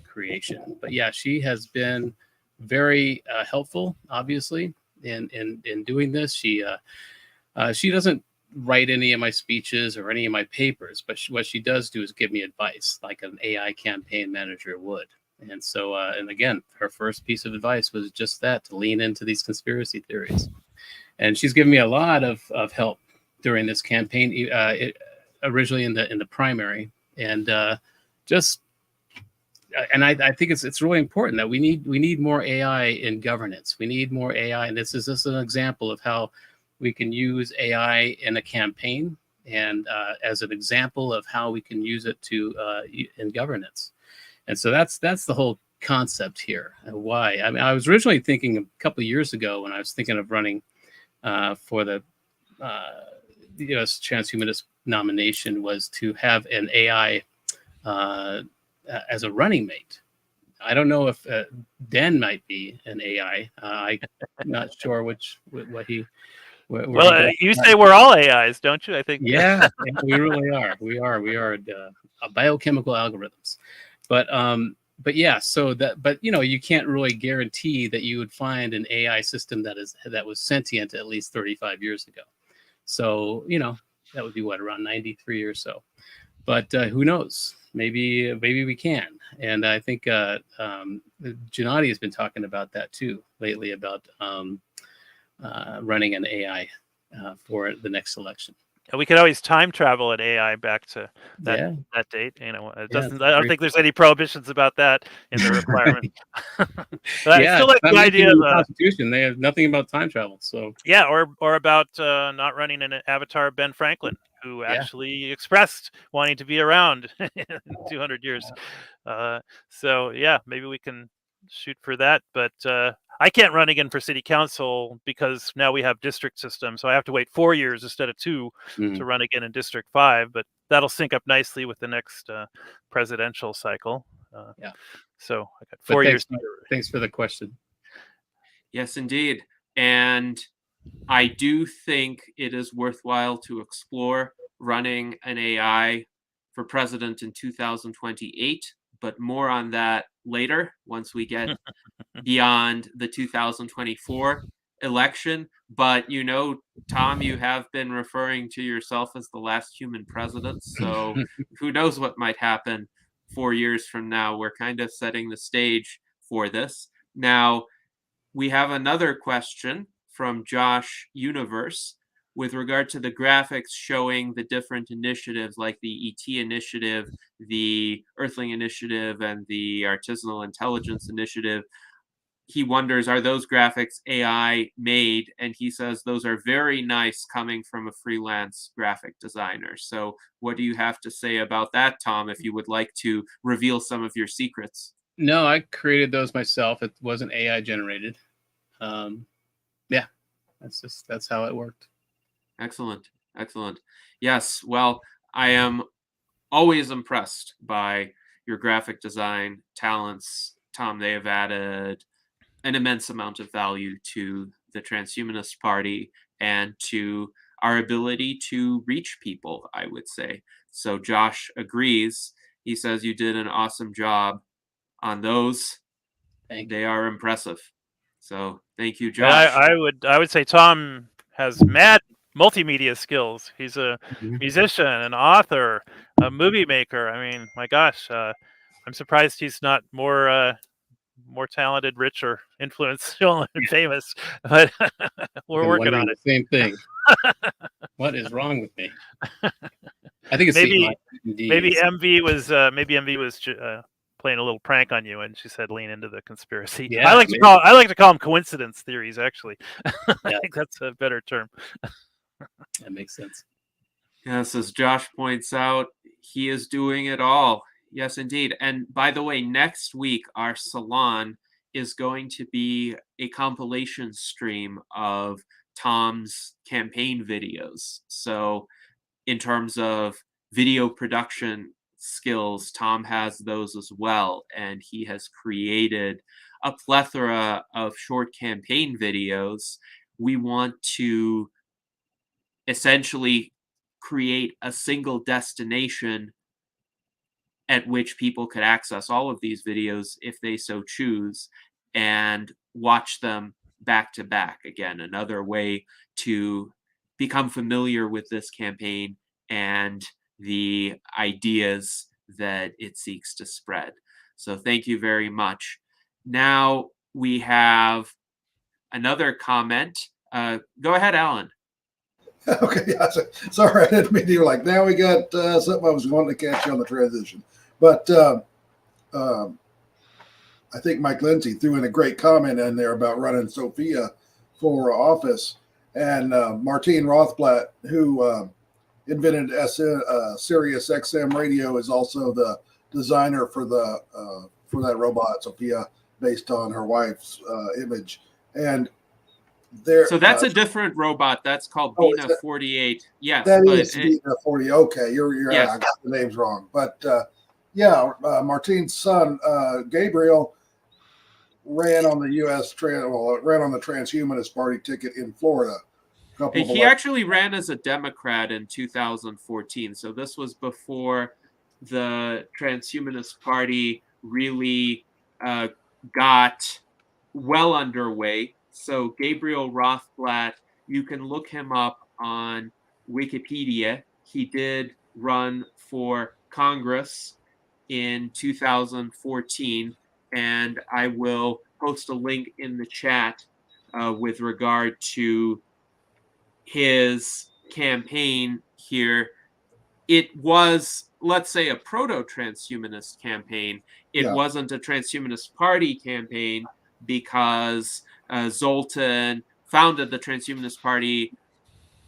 creation. But yeah, she has been very helpful, obviously, in doing this. She doesn't write any of my speeches or any of my papers, but what she does do is give me advice like an AI campaign manager would. And so, and again, her first piece of advice was just that, to lean into these conspiracy theories. And she's given me a lot of help during this campaign, originally in the primary, and just. And I think it's really important that we need more AI in governance. We need more AI, and this is an example of how we can use AI in a campaign, and as an example of how we can use it in governance. And so that's the whole concept here. And why? I mean, I was originally thinking a couple of years ago when I was thinking of running for the U.S. Transhumanist nomination, was to have an AI as a running mate. I don't know if Dan might be an AI. I'm not sure what he. Well, you say we're all AIs, don't you? I think. Yeah, we really are. We are biochemical algorithms, but yeah. So but you can't really guarantee that you would find an AI system that was sentient at least 35 years ago. So that would be around 93 or so. But who knows? Maybe we can. And I think Gennady has been talking about that too lately, about running an AI for the next election. And we could always time travel an AI back to that date. It doesn't. I don't think there's any prohibitions about that in the requirement. But I still like the idea of the Constitution. They have nothing about time travel. So yeah, or about not running an avatar of Ben Franklin, who actually expressed wanting to be around in 200 years. So yeah, maybe we can shoot for that. But I can't run again for city council because now we have district system. So I have to wait 4 years instead of 2 to run again in District 5. But that'll sync up nicely with the next presidential cycle. So I got 4 years. Thanks for the question. Yes, indeed. And I do think it is worthwhile to explore running an AI for president in 2028, but more on that later once we get beyond the 2024 election. But Tom, you have been referring to yourself as the last human president, so who knows what might happen 4 years from now. We're kind of setting the stage for this. Now, we have another question from Josh Universe with regard to the graphics showing the different initiatives like the ET initiative, the Earthling initiative, and the Artisanal Intelligence initiative. He wonders, are those graphics AI made? And he says those are very nice coming from a freelance graphic designer. So what do you have to say about that, Tom, if you would like to reveal some of your secrets? No, I created those myself. It wasn't AI generated. Yeah, that's how it worked. Excellent. Yes, well, I am always impressed by your graphic design talents, Tom. They have added an immense amount of value to the Transhumanist Party and to our ability to reach people, I would say. So Josh agrees. He says you did an awesome job on those. They are impressive. So thank you, Josh. I would say Tom has mad multimedia skills. He's a musician, an author, a movie maker. I mean, my gosh, I'm surprised he's not more talented, richer, influential, and famous. But we're working on it. Same thing. What is wrong with me? I think it's maybe MV was playing a little prank on you, and she said lean into the conspiracy. Yeah, I like to call them coincidence theories, actually. I think that's a better term. That makes sense. Yes, as Josh points out, he is doing it all. Yes, indeed. And by the way, next week, our salon is going to be a compilation stream of Tom's campaign videos. So in terms of video production skills, Tom has those as well. And he has created a plethora of short campaign videos. We want to essentially create a single destination at which people could access all of these videos if they so choose and watch them back to back. Again, another way to become familiar with this campaign and the ideas that it seeks to spread. So thank you very much. Now we have another comment. Go ahead, Alan. Okay, yeah, sorry, I didn't mean to. Like, now we got something I was wanting to catch you on the transition, but I think Mike Lindsay threw in a great comment in there about running Sophia for office, and Martine Rothblatt, who invented Sirius XM radio, is also the designer for that robot Sophia, based on her wife's image. And there, so that's a different robot. That's called Bina 48. Yes, that is Bina 40. Okay, you're yes. I got the names wrong, but Martine's son Gabriel ran on the ran on the Transhumanist Party ticket in Florida. He actually ran as a Democrat in 2014. So this was before the Transhumanist Party really got well underway. So Gabriel Rothblatt, you can look him up on Wikipedia. He did run for Congress in 2014, and I will post a link in the chat with regard to his campaign here. It was, let's say, a proto-transhumanist campaign. It wasn't a transhumanist party campaign because Zoltan founded the Transhumanist Party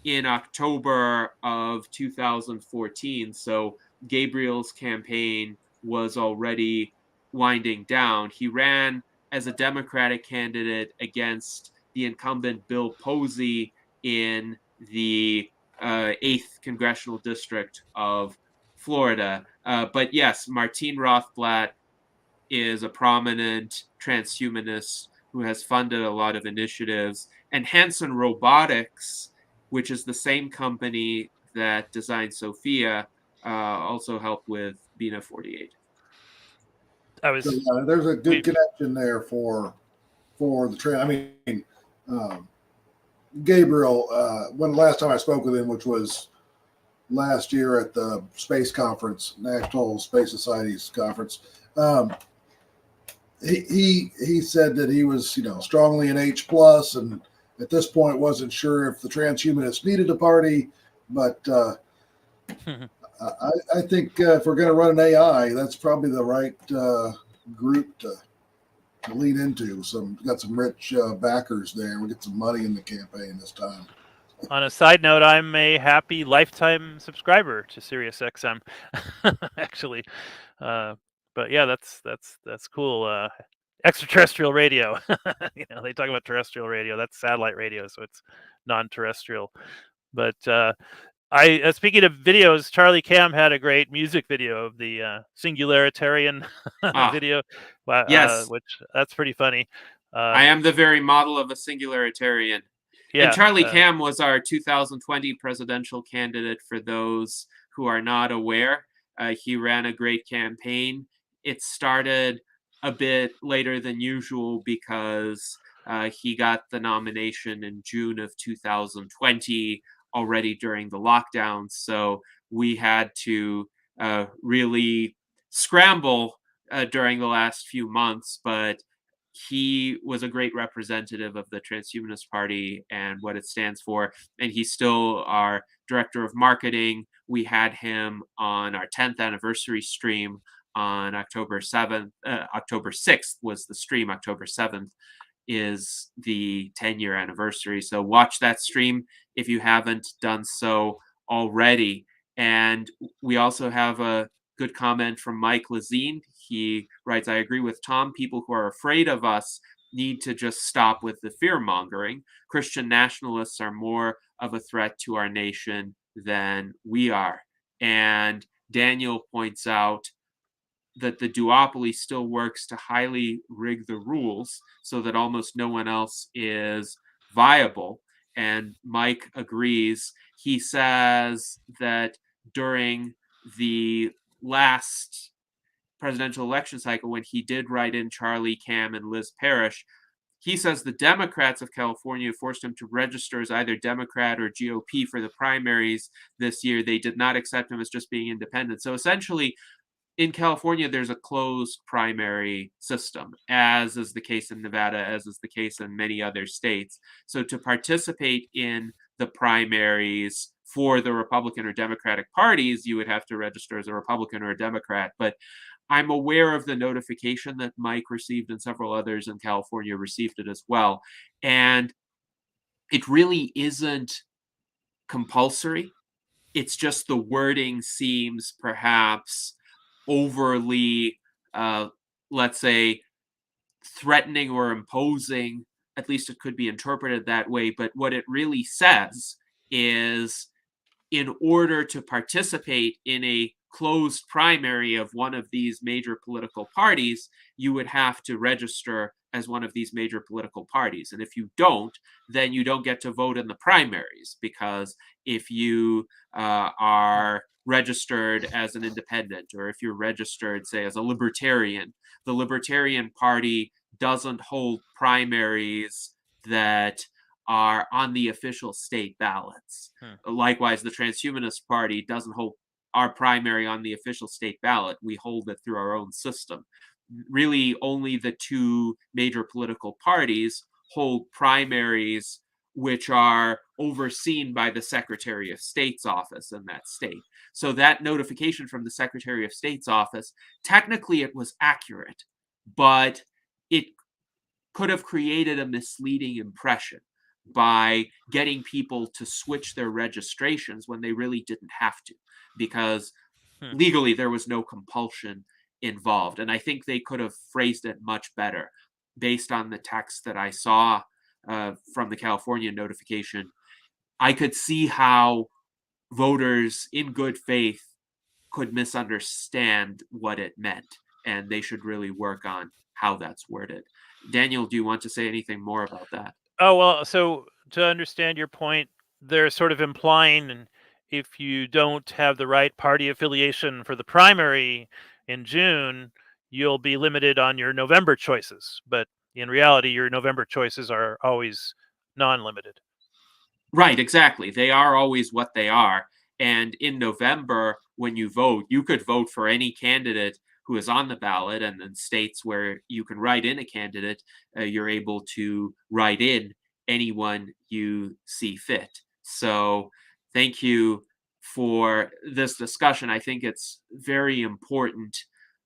in October of 2014. So Gabriel's campaign was already winding down. He ran as a Democratic candidate against the incumbent Bill Posey in the 8th Congressional District of Florida. But yes, Martine Rothblatt is a prominent transhumanist who has funded a lot of initiatives. And Hanson Robotics, which is the same company that designed Sophia, also helped with Bina 48. There's a good connection there for the trend. I mean, Gabriel, when last time I spoke with him, which was last year at the space conference, National Space Society's conference, he said that he was, strongly an H+, and at this point wasn't sure if the transhumanists needed a party, but I think if we're going to run an AI, that's probably the right group to lean into. Got some rich backers there. We get some money in the campaign this time. On a side note, I'm a happy lifetime subscriber to SiriusXM, actually. But yeah, that's cool. Extraterrestrial radio. They talk about terrestrial radio. That's satellite radio, so it's non-terrestrial. But speaking of videos, Charlie Cam had a great music video of the Singularitarian video. Yes, which that's pretty funny. I am the very model of a Singularitarian. Yeah, and Charlie Cam was our 2020 presidential candidate. For those who are not aware, he ran a great campaign. It started a bit later than usual because he got the nomination in June of 2020, already during the lockdown. So we had to really scramble during the last few months, but he was a great representative of the Transhumanist Party and what it stands for. And he's still our director of marketing. We had him on our 10th anniversary stream on October 7th. October 6th was the stream. October 7th is the 10-year anniversary. So watch that stream if you haven't done so already. And we also have a good comment from Mike Lazine. He writes, I agree with Tom. People who are afraid of us need to just stop with the fear-mongering. Christian nationalists are more of a threat to our nation than we are. And Daniel points out that the duopoly still works to highly rig the rules so that almost no one else is viable. And Mike agrees. He says that during the last presidential election cycle, when he did write in Charlie Cam and Liz Parrish, he says the Democrats of California forced him to register as either Democrat or GOP for the primaries this year. They did not accept him as just being independent. So essentially, in California, there's a closed primary system, as is the case in Nevada, as is the case in many other states. So to participate in the primaries for the Republican or Democratic parties, you would have to register as a Republican or a Democrat. But I'm aware of the notification that Mike received, and several others in California received it as well. And it really isn't compulsory. It's just the wording seems perhaps overly, let's say, threatening or imposing. At least it could be interpreted that way. But what it really says is, in order to participate in a closed primary of one of these major political parties, you would have to register as one of these major political parties. And if you don't, then you don't get to vote in the primaries, because if you are registered as an independent, or if you're registered, say, as a libertarian, the Libertarian Party doesn't hold primaries that are on the official state ballots. Likewise, the Transhumanist Party doesn't hold our primary on the official state ballot. We hold it through our own system. Really, only the two major political parties hold primaries which are overseen by the Secretary of State's office in that state. So that notification from the Secretary of State's office, technically it was accurate, but it could have created a misleading impression by getting people to switch their registrations when they really didn't have to, because legally there was no compulsion involved. And I think they could have phrased it much better based on the text that I saw from the California notification. I could see how voters in good faith could misunderstand what it meant, and they should really work on how that's worded. Daniel, do you want to say anything more about that? Oh, well, so to understand your point, they're sort of implying if you don't have the right party affiliation for the primary in June, you'll be limited on your November choices. But in reality, your November choices are always non-limited. Right, exactly. They are always what they are. And in November, when you vote, you could vote for any candidate who is on the ballot, and in states where you can write in a candidate, you're able to write in anyone you see fit. So thank you for this discussion. I think it's very important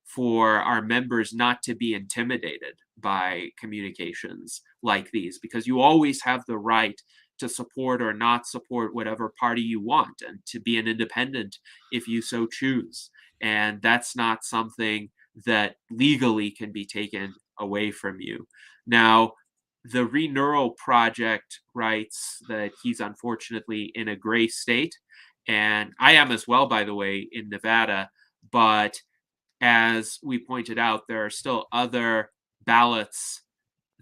for our members not to be intimidated by communications like these, because you always have the right to support or not support whatever party you want, and to be an independent if you so choose. And that's not something that legally can be taken away from you. Now, the Reneural Project writes that he's unfortunately in a gray state, and I am as well, by the way, in Nevada. But as we pointed out, there are still other ballots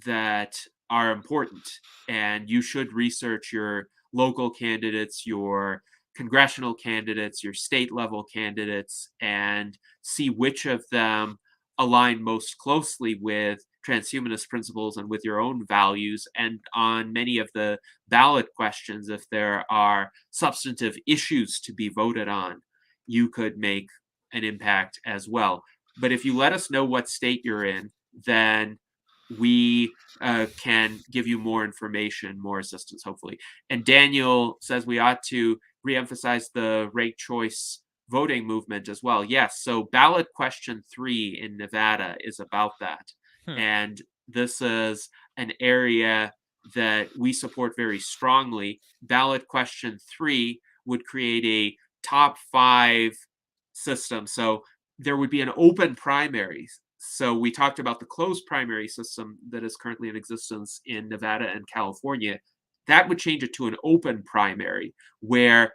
that are important, and you should research your local candidates, your congressional candidates, your state level candidates, and see which of them align most closely with transhumanist principles and with your own values. And on many of the ballot questions, if there are substantive issues to be voted on, you could make an impact as well. But if you let us know what state you're in, then we can give you more information, more assistance, hopefully. And Daniel says we ought to reemphasize the ranked choice voting movement as well. Yes, so ballot question 3 in Nevada is about that. And this is an area that we support very strongly. Ballot question 3 would create a top 5 system. So there would be an open primary. So we talked about the closed primary system that is currently in existence in Nevada and California. That would change it to an open primary, where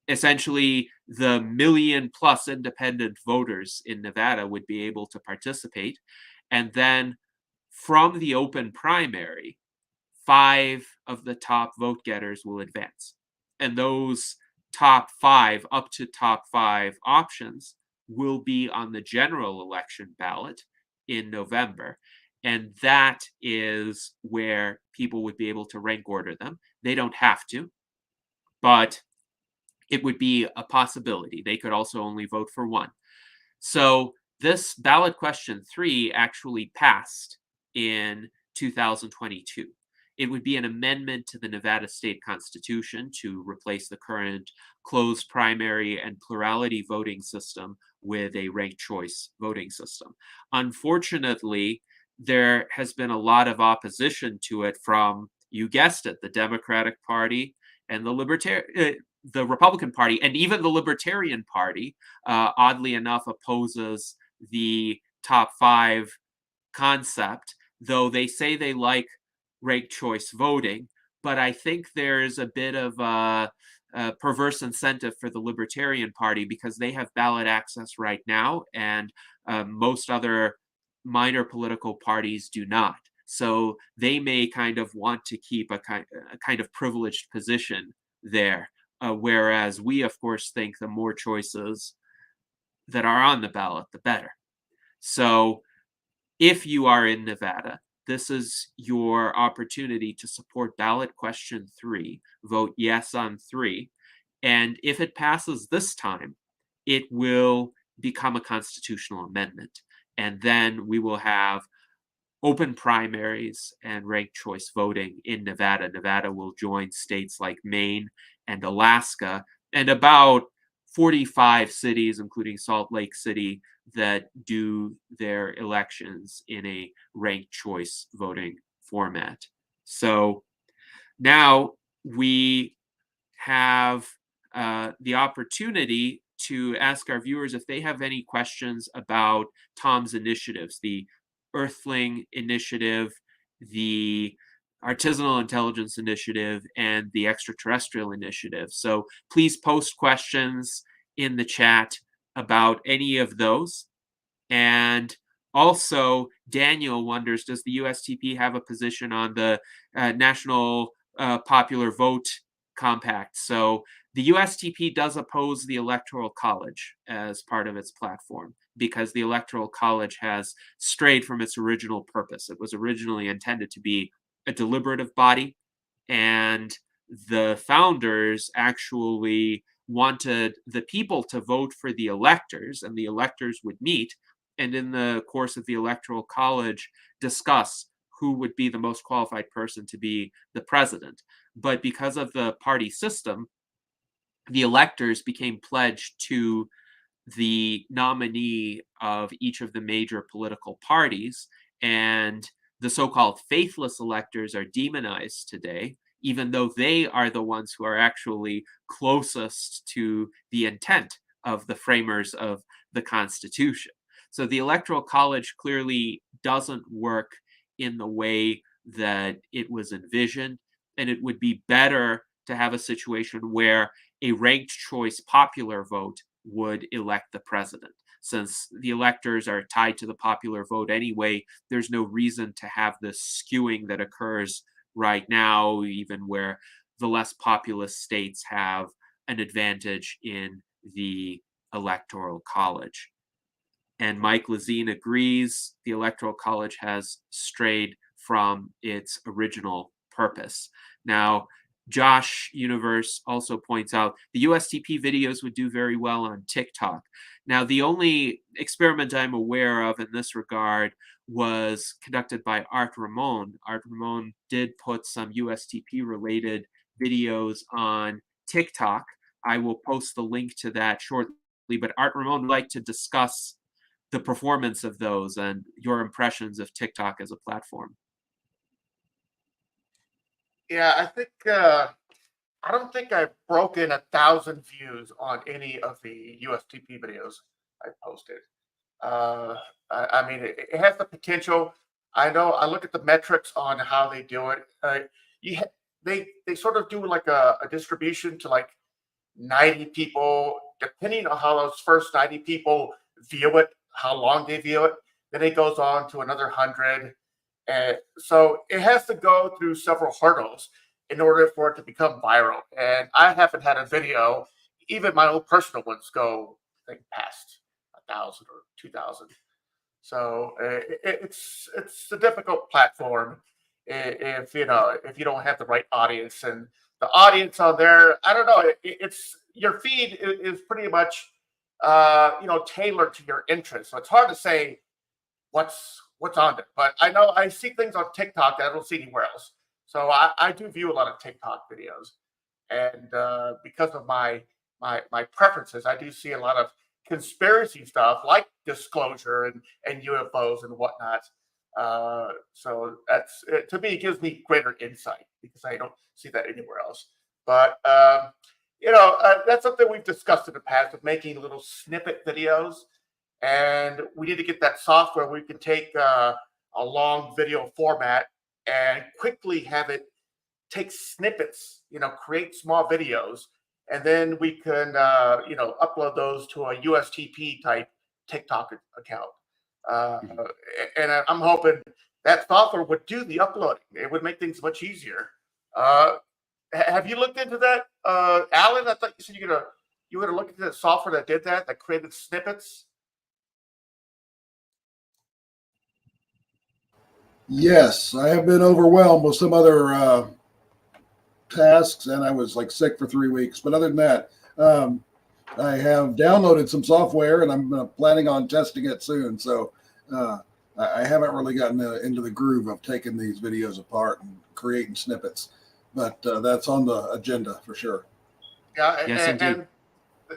essentially the 1 million+ independent voters in Nevada would be able to participate. And then from the open primary, 5 of the top vote getters will advance. And those top 5, up to top 5 options will be on the general election ballot in November. And that is where people would be able to rank order them. They don't have to, but it would be a possibility. They could also only vote for one. So this ballot question 3 actually passed in 2022. It would be an amendment to the Nevada state constitution to replace the current closed primary and plurality voting system with a ranked choice voting system. Unfortunately, there has been a lot of opposition to it from, you guessed it, the Democratic Party and the Republican Party, and even the Libertarian Party, oddly enough, opposes the top 5 concept, though they say they like ranked choice voting. But I think there's a bit of a perverse incentive for the Libertarian Party because they have ballot access right now, and most other minor political parties do not. So they may kind of want to keep a kind of privileged position there. Whereas we, of course, think the more choices that are on the ballot, the better. So if you are in Nevada, this is your opportunity to support ballot question 3, vote yes on 3. And if it passes this time, it will become a constitutional amendment. And then we will have open primaries and ranked choice voting in Nevada. Nevada will join states like Maine and Alaska, and about 45 cities, including Salt Lake City, that do their elections in a ranked choice voting format. So now we have the opportunity to ask our viewers if they have any questions about Tom's initiatives, the Earthling Initiative, the Artisanal Intelligence Initiative, and the Extraterrestrial Initiative. So please post questions in the chat about any of those. And also, Daniel wonders, does the USTP have a position on the National Popular Vote Compact? So the USTP does oppose the Electoral College as part of its platform because the Electoral College has strayed from its original purpose. It was originally intended to be a deliberative body, and the founders actually wanted the people to vote for the electors, and the electors would meet, and in the course of the Electoral College, discuss who would be the most qualified person to be the president. But because of the party system, the electors became pledged to the nominee of each of the major political parties, and the so-called faithless electors are demonized today, even though they are the ones who are actually closest to the intent of the framers of the Constitution. So the Electoral College clearly doesn't work in the way that it was envisioned, and it would be better to have a situation where a ranked choice popular vote would elect the president. Since the electors are tied to the popular vote anyway, there's no reason to have this skewing that occurs right now, even where the less populous states have an advantage in the Electoral College. And Mike Lazine agrees the Electoral College has strayed from its original purpose. Now, Josh Universe also points out the USTP videos would do very well on TikTok. Now, the only experiment I'm aware of in this regard was conducted by Art Ramon. Art Ramon did put some USTP-related videos on TikTok. I will post the link to that shortly, but Art Ramon would like to discuss the performance of those and your impressions of TikTok as a platform. Yeah, I think I don't think I've broken 1,000 views on any of the USTP videos I posted. I mean, it has the potential. I know. I look at the metrics on how they do it. They sort of do like a distribution to like 90 people, depending on how those first 90 people view it, how long they view it. Then it goes on to another 100. And so it has to go through several hurdles in order for it to become viral. And I haven't had a video, even my own personal ones, go I think past 1,000 or 2,000. So it's a difficult platform if you don't have the right audience, and the audience on there, I don't know, it's your feed is pretty much tailored to your interests. So it's hard to say what's on it. But I know I see things on TikTok that I don't see anywhere else. So I do view a lot of TikTok videos, and because of my preferences, I do see a lot of conspiracy stuff like disclosure and UFOs and whatnot. So that's to me, it gives me greater insight because I don't see that anywhere else. But that's something we've discussed in the past of making little snippet videos, and we need to get that software where we can take a long video format and quickly have it take snippets, create small videos, and then we can, upload those to a USTP type TikTok account. And I'm hoping that software would do the uploading. It would make things much easier. Have you looked into that, Alan? I thought you said you would have looked into the software that did that created snippets. Yes, I have been overwhelmed with some other tasks, and I was like sick for 3 weeks. But other than that, I have downloaded some software, and I'm planning on testing it soon. So I haven't really gotten into the groove of taking these videos apart and creating snippets, but that's on the agenda for sure. Yeah, Yes, indeed. And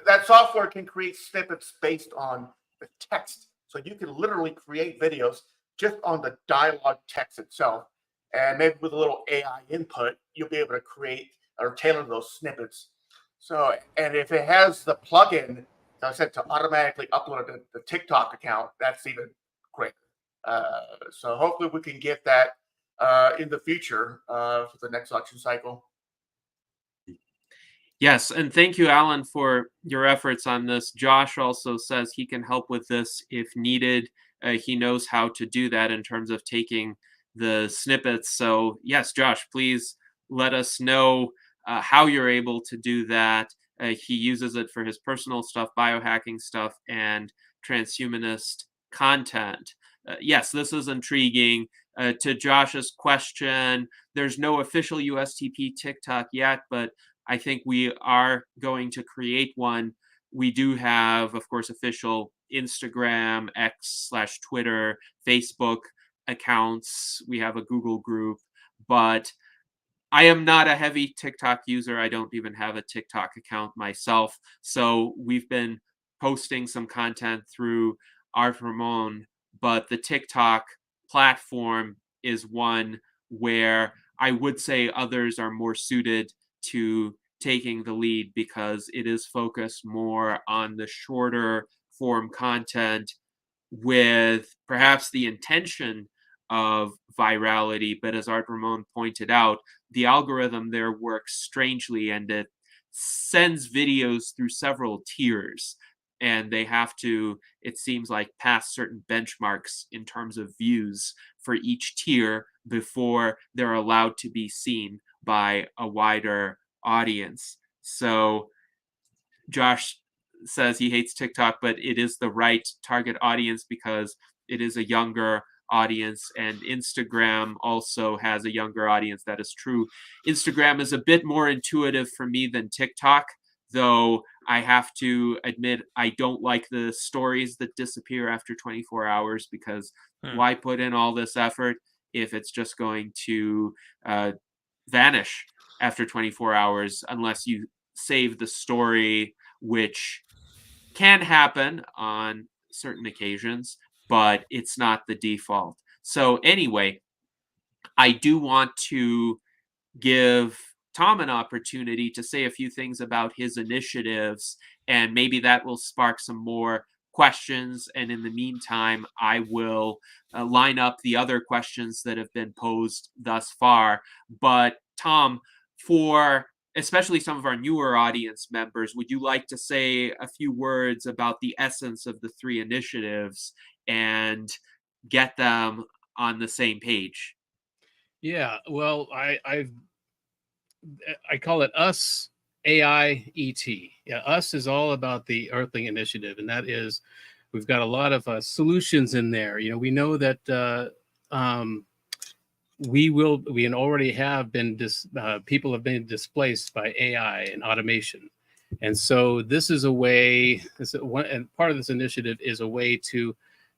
that software can create snippets based on the text. So you can literally create videos just on the dialogue text itself. And maybe with a little AI input, you'll be able to create or tailor those snippets. So, and if it has the plugin, as I said, to automatically upload the TikTok account, that's even greater. So hopefully we can get that in the future for the next election cycle. Yes, and thank you, Alan, for your efforts on this. Josh also says he can help with this if needed. He knows how to do that in terms of taking the snippets. So yes, Josh, please let us know how you're able to do that. He uses it for his personal stuff, biohacking stuff, and transhumanist content. Yes, this is intriguing. To Josh's question, there's no official USTP TikTok yet, but I think we are going to create one. We do have, of course, official Instagram, X/Twitter, Facebook accounts. We have a Google group, but I am not a heavy TikTok user. I don't even have a TikTok account myself. So we've been posting some content through Art Ramon, but the TikTok platform is one where I would say others are more suited to taking the lead because it is focused more on the shorter form content with perhaps the intention of virality. But as Art Ramon pointed out, the algorithm there works strangely and it sends videos through several tiers. And they have to, it seems like, pass certain benchmarks in terms of views for each tier before they're allowed to be seen by a wider audience. So Josh says he hates TikTok, but it is the right target audience because it is a younger audience, and Instagram also has a younger audience. That is true. Instagram is a bit more intuitive for me than TikTok, though I have to admit I don't like the stories that disappear after 24 hours because why put in all this effort if it's just going to vanish after 24 hours unless you save the story, which can happen on certain occasions, but it's not the default. So anyway, I do want to give Tom an opportunity to say a few things about his initiatives, and maybe that will spark some more questions. And in the meantime, I will line up the other questions that have been posed thus far. But Tom, for especially some of our newer audience members, would you like to say a few words about the essence of the three initiatives and get them on the same page? Yeah, well, I call it US AIET. Yeah, US is all about the Earthling Initiative, and that is We've got a lot of solutions in there. We know that we already have been people have been displaced by AI and automation. And so this is a way, and part of this initiative is a way to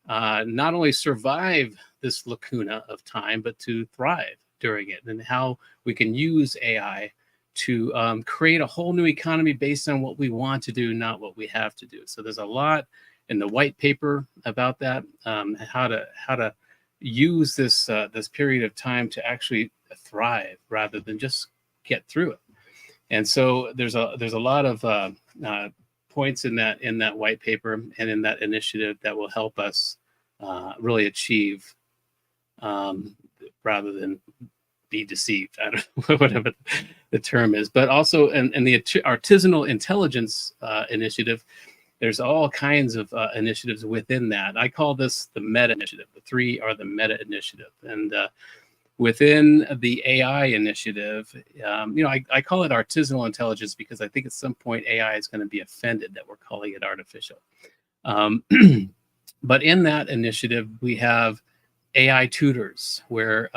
not only survive this lacuna of time, but to thrive during it, and how we can use AI to create a whole new economy based on what we want to do, not what we have to do. So there's a lot in the white paper about that, how to use this period of time to actually thrive rather than just get through it. And so there's a lot of points in that white paper and in that initiative that will help us really achieve, rather than be deceived. I don't know, whatever the term is, but also in the artisanal intelligence initiative, there's all kinds of initiatives within that. I call this the meta initiative. The three are the meta initiative. And within the AI initiative, I call it artisanal intelligence because I think at some point AI is going to be offended that we're calling it artificial. But in that initiative, we have AI tutors where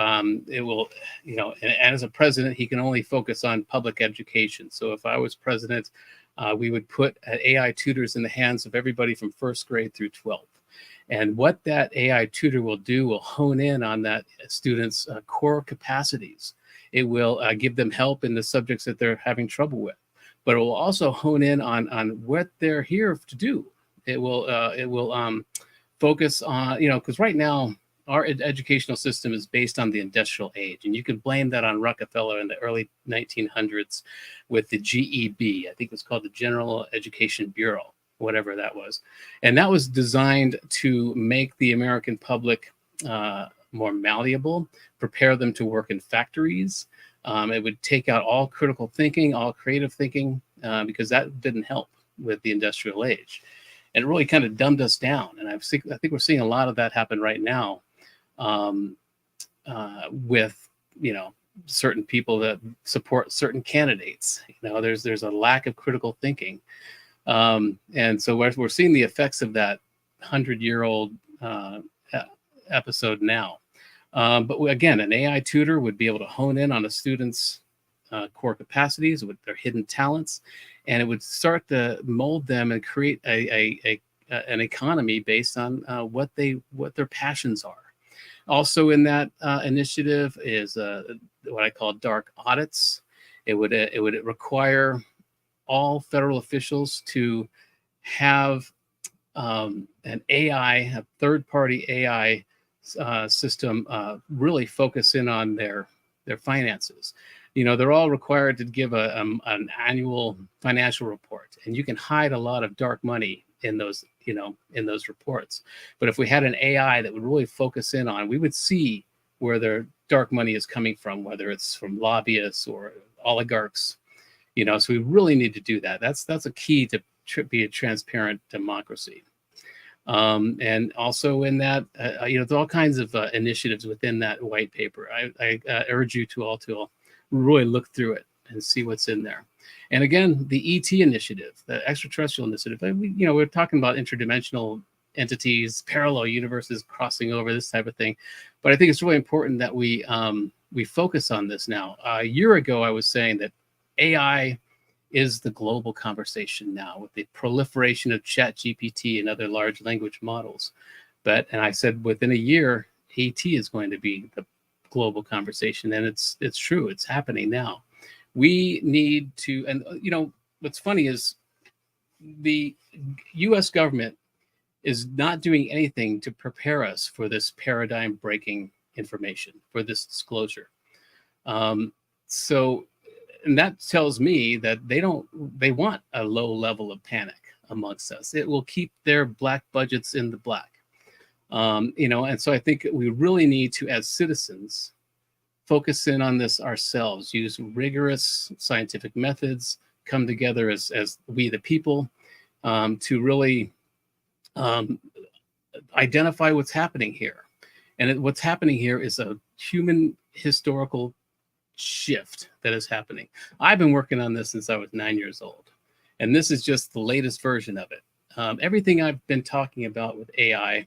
it will, and as a president, he can only focus on public education. So if I was president, we would put AI tutors in the hands of everybody from first grade through 12th. And what that AI tutor will do will hone in on that student's core capacities. It will give them help in the subjects that they're having trouble with, but it will also hone in on what they're here to do. It will focus on, because right now our educational system is based on the industrial age, and you can blame that on Rockefeller in the early 1900s with the GEB. I think it was called the General Education Bureau, whatever that was. And that was designed to make the American public more malleable, prepare them to work in factories. It would take out all critical thinking, all creative thinking, because that didn't help with the industrial age. And it really kind of dumbed us down. And I think we're seeing a lot of that happen right now with, certain people that support certain candidates. There's a lack of critical thinking. And so we're seeing the effects of that 100-year-old episode now. But again, an AI tutor would be able to hone in on a student's core capacities with their hidden talents, and it would start to mold them and create an economy based on what their passions are. Also in that initiative is what I call dark audits. It would require all federal officials to have an AI, a third-party AI system, really focus in on their finances. They're all required to give an annual financial report, and you can hide a lot of dark money in those reports. But if we had an AI that would really focus in on, we would see where their dark money is coming from, whether it's from lobbyists or oligarchs. So we really need to do that. That's a key to be a transparent democracy. And also in that, there's all kinds of initiatives within that white paper. I urge you to really look through it and see what's in there. And again, the ET initiative, the extraterrestrial initiative, we're talking about interdimensional entities, parallel universes crossing over, this type of thing. But I think it's really important that we focus on this now. A year ago, I was saying that AI is the global conversation now with the proliferation of ChatGPT and other large language models. And I said within a year, AT is going to be the global conversation, and it's true. It's happening now. We need to, and what's funny is the U.S. government is not doing anything to prepare us for this paradigm-breaking information, for this disclosure. And that tells me that they want a low level of panic amongst us. It will keep their black budgets in the black. And so I think we really need to, as citizens, focus in on this ourselves, use rigorous scientific methods, come together as we the people to really identify what's happening here. And what's happening here is a human historical shift that is happening. I've been working on this since I was 9 years old, and this is just the latest version of it. everything I've been talking about with AI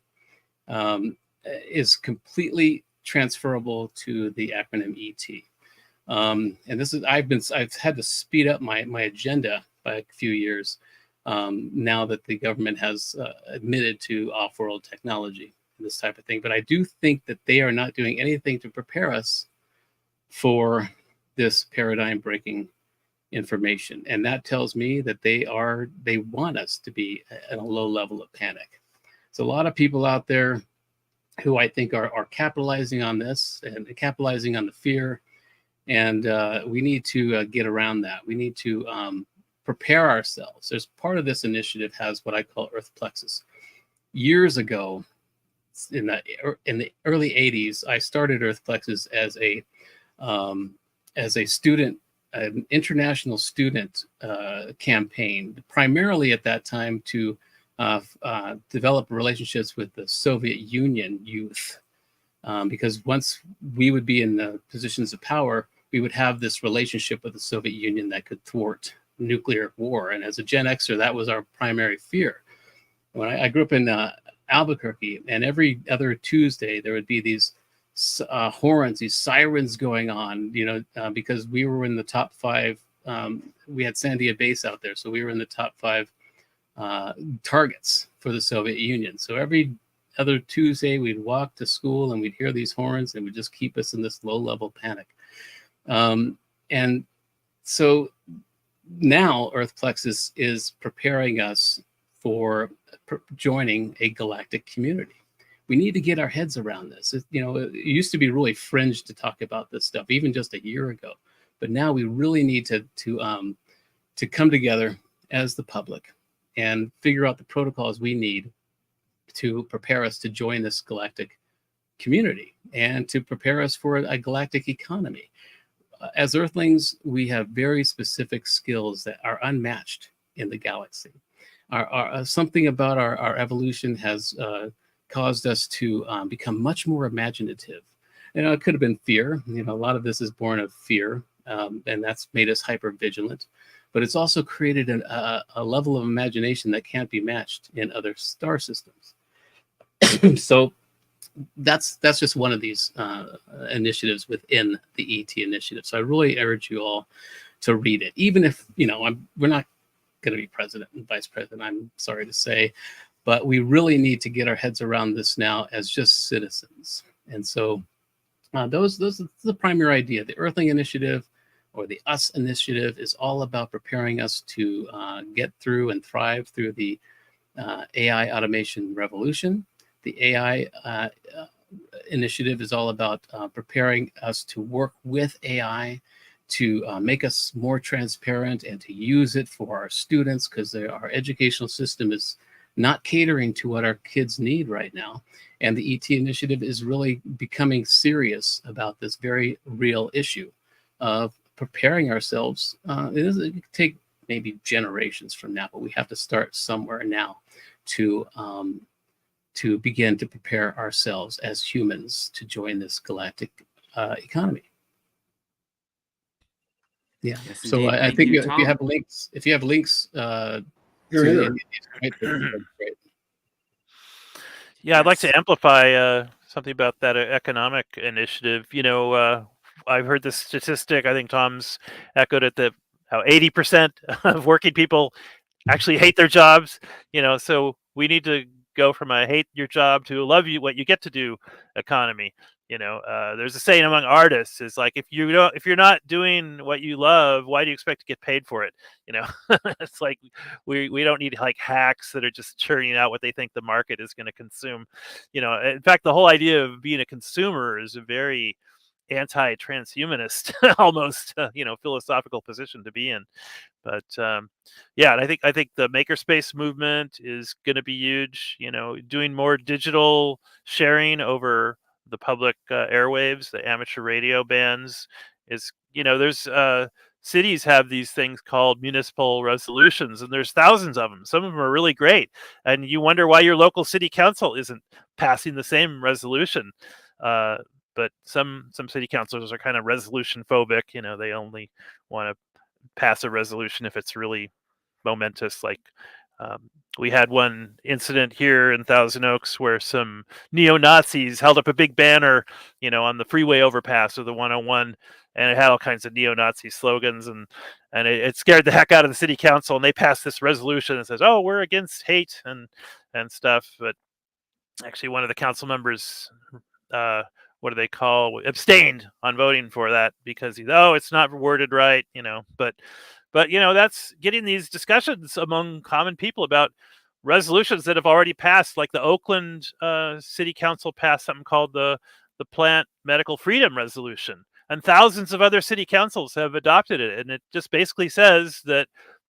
is completely transferable to the acronym ET. And this is I've had to speed up my agenda by a few years now that the government has admitted to off-world technology and this type of thing. But I do think that they are not doing anything to prepare us for this paradigm-breaking information, and that tells me that they want us to be at a low level of panic. So a lot of people out there who I think are capitalizing on this and capitalizing on the fear, and we need to get around that. We need to prepare ourselves. There's part of this initiative has what I call Earth Plexus. Years ago, in the early 80s, I started Earth Plexus as a student, an international student campaign, primarily at that time to develop relationships with the Soviet Union youth, because once we would be in the positions of power, we would have this relationship with the Soviet Union that could thwart nuclear war. And as a Gen Xer, that was our primary fear. When I grew up in Albuquerque, and every other Tuesday there would be these horns, these sirens going on, because we were in the top 5. We had Sandia Base out there, so we were in the top 5 targets for the Soviet Union. So every other Tuesday we'd walk to school and we'd hear these horns, and it would just keep us in this low-level panic. And so now Earth Plexus is preparing us for joining a galactic community. We need to get our heads around this. It used to be really fringe to talk about this stuff, even just a year ago. But now we really need to come together as the public and figure out the protocols we need to prepare us to join this galactic community and to prepare us for a galactic economy. As Earthlings, we have very specific skills that are unmatched in the galaxy. Something about our evolution has caused us to become much more imaginative. It could have been fear. A lot of this is born of fear, and that's made us hyper vigilant. But it's also created a level of imagination that can't be matched in other star systems. So that's just one of these initiatives within the ET initiative. So I really urge you all to read it, even if we're not going to be president and vice president, I'm sorry to say, but we really need to get our heads around this now as just citizens. And so those are the primary idea. The Earthling Initiative, or the US Initiative, is all about preparing us to get through and thrive through the AI automation revolution. The AI Initiative is all about preparing us to work with AI to make us more transparent and to use it for our students, because our educational system is not catering to what our kids need right now. And the ET Initiative is really becoming serious about this very real issue of preparing ourselves. It could take maybe generations from now, but we have to start somewhere now to begin to prepare ourselves as humans to join this galactic economy. Yeah. Yes, So indeed. I Thank think you, if Tom. you have links, to Here. great. Yeah, I'd like Yes. to amplify something about that economic initiative. I've heard this statistic. I think Tom's echoed it, that how 80% of working people actually hate their jobs. So we need to go from a hate your job to a love you what you get to do economy. There's a saying among artists is like, if you're not doing what you love, why do you expect to get paid for it? It's like we don't need like hacks that are just churning out what they think the market is going to consume. In fact, the whole idea of being a consumer is a very anti-transhumanist almost philosophical position to be in. But yeah, and I think the makerspace movement is going to be huge. Doing more digital sharing over the public airwaves, the amateur radio bands is, there's cities have these things called municipal resolutions, and there's thousands of them. Some of them are really great, and you wonder why your local city council isn't passing the same resolution. But some city councilors are kind of resolution phobic. They only want to pass a resolution if it's really momentous, like We had one incident here in Thousand Oaks where some neo-Nazis held up a big banner, on the freeway overpass of the 101, and it had all kinds of neo-Nazi slogans, and it scared the heck out of the city council, and they passed this resolution that says, "Oh, we're against hate and stuff." But actually, one of the council members, what do they call, abstained on voting for that because it's not worded right, But that's getting these discussions among common people about resolutions that have already passed. Like the Oakland City Council passed something called the Plant Medical Freedom Resolution, and thousands of other city councils have adopted it. And it just basically says that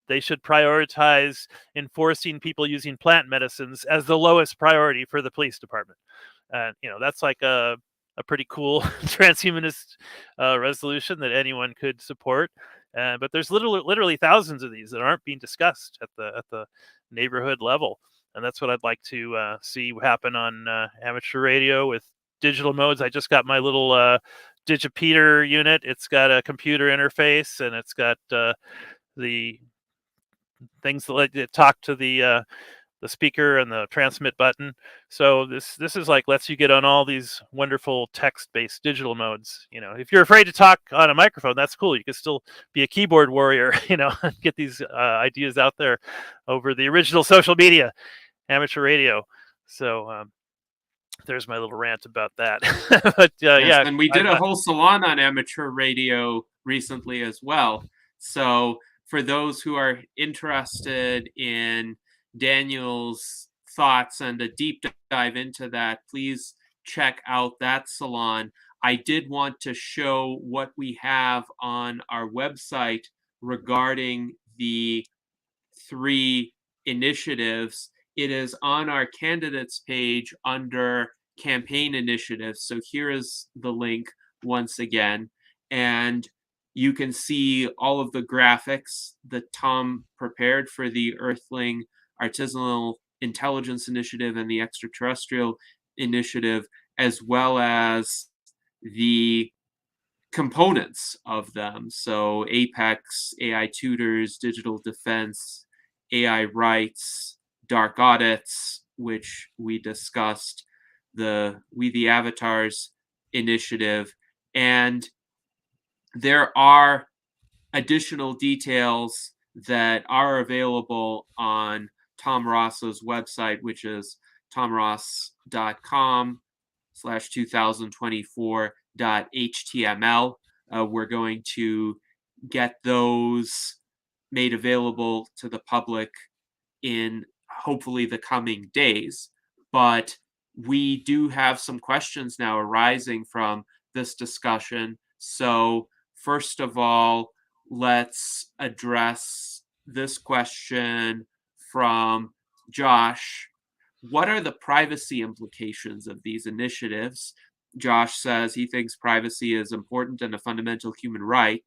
they should prioritize enforcing people using plant medicines as the lowest priority for the police department. And that's like a pretty cool transhumanist resolution that anyone could support. But there's literally thousands of these that aren't being discussed at the neighborhood level, and that's what I'd like to see happen on amateur radio with digital modes. I just got my little Digipeater unit. It's got a computer interface, and it's got the things that talk to the speaker and the transmit button. So this is like lets you get on all these wonderful text-based digital modes. If you're afraid to talk on a microphone, that's cool. You can still be a keyboard warrior, get these ideas out there over the original social media, amateur radio. So there's my little rant about that. But yes, and we did a whole salon on amateur radio recently as well. So for those who are interested in Daniel's thoughts and a deep dive into that, please check out that salon. I did want to show what we have on our website regarding the 3 initiatives. It is on our candidates page under campaign initiatives. So here is the link once again, and you can see all of the graphics that Tom prepared for the Earthling Artisanal Intelligence Initiative and the Extraterrestrial Initiative, as well as the components of them. So Apex, AI Tutors, Digital Defense, AI Rights, Dark Audits, which we discussed, the We the Avatars initiative, and there are additional details that are available on Tom Ross's website, which is tomross.com/2024.html. We're going to get those made available to the public in hopefully the coming days. But we do have some questions now arising from this discussion. So first of all, let's address this question from Josh. What are the privacy implications of these initiatives? Josh says he thinks privacy is important and a fundamental human right.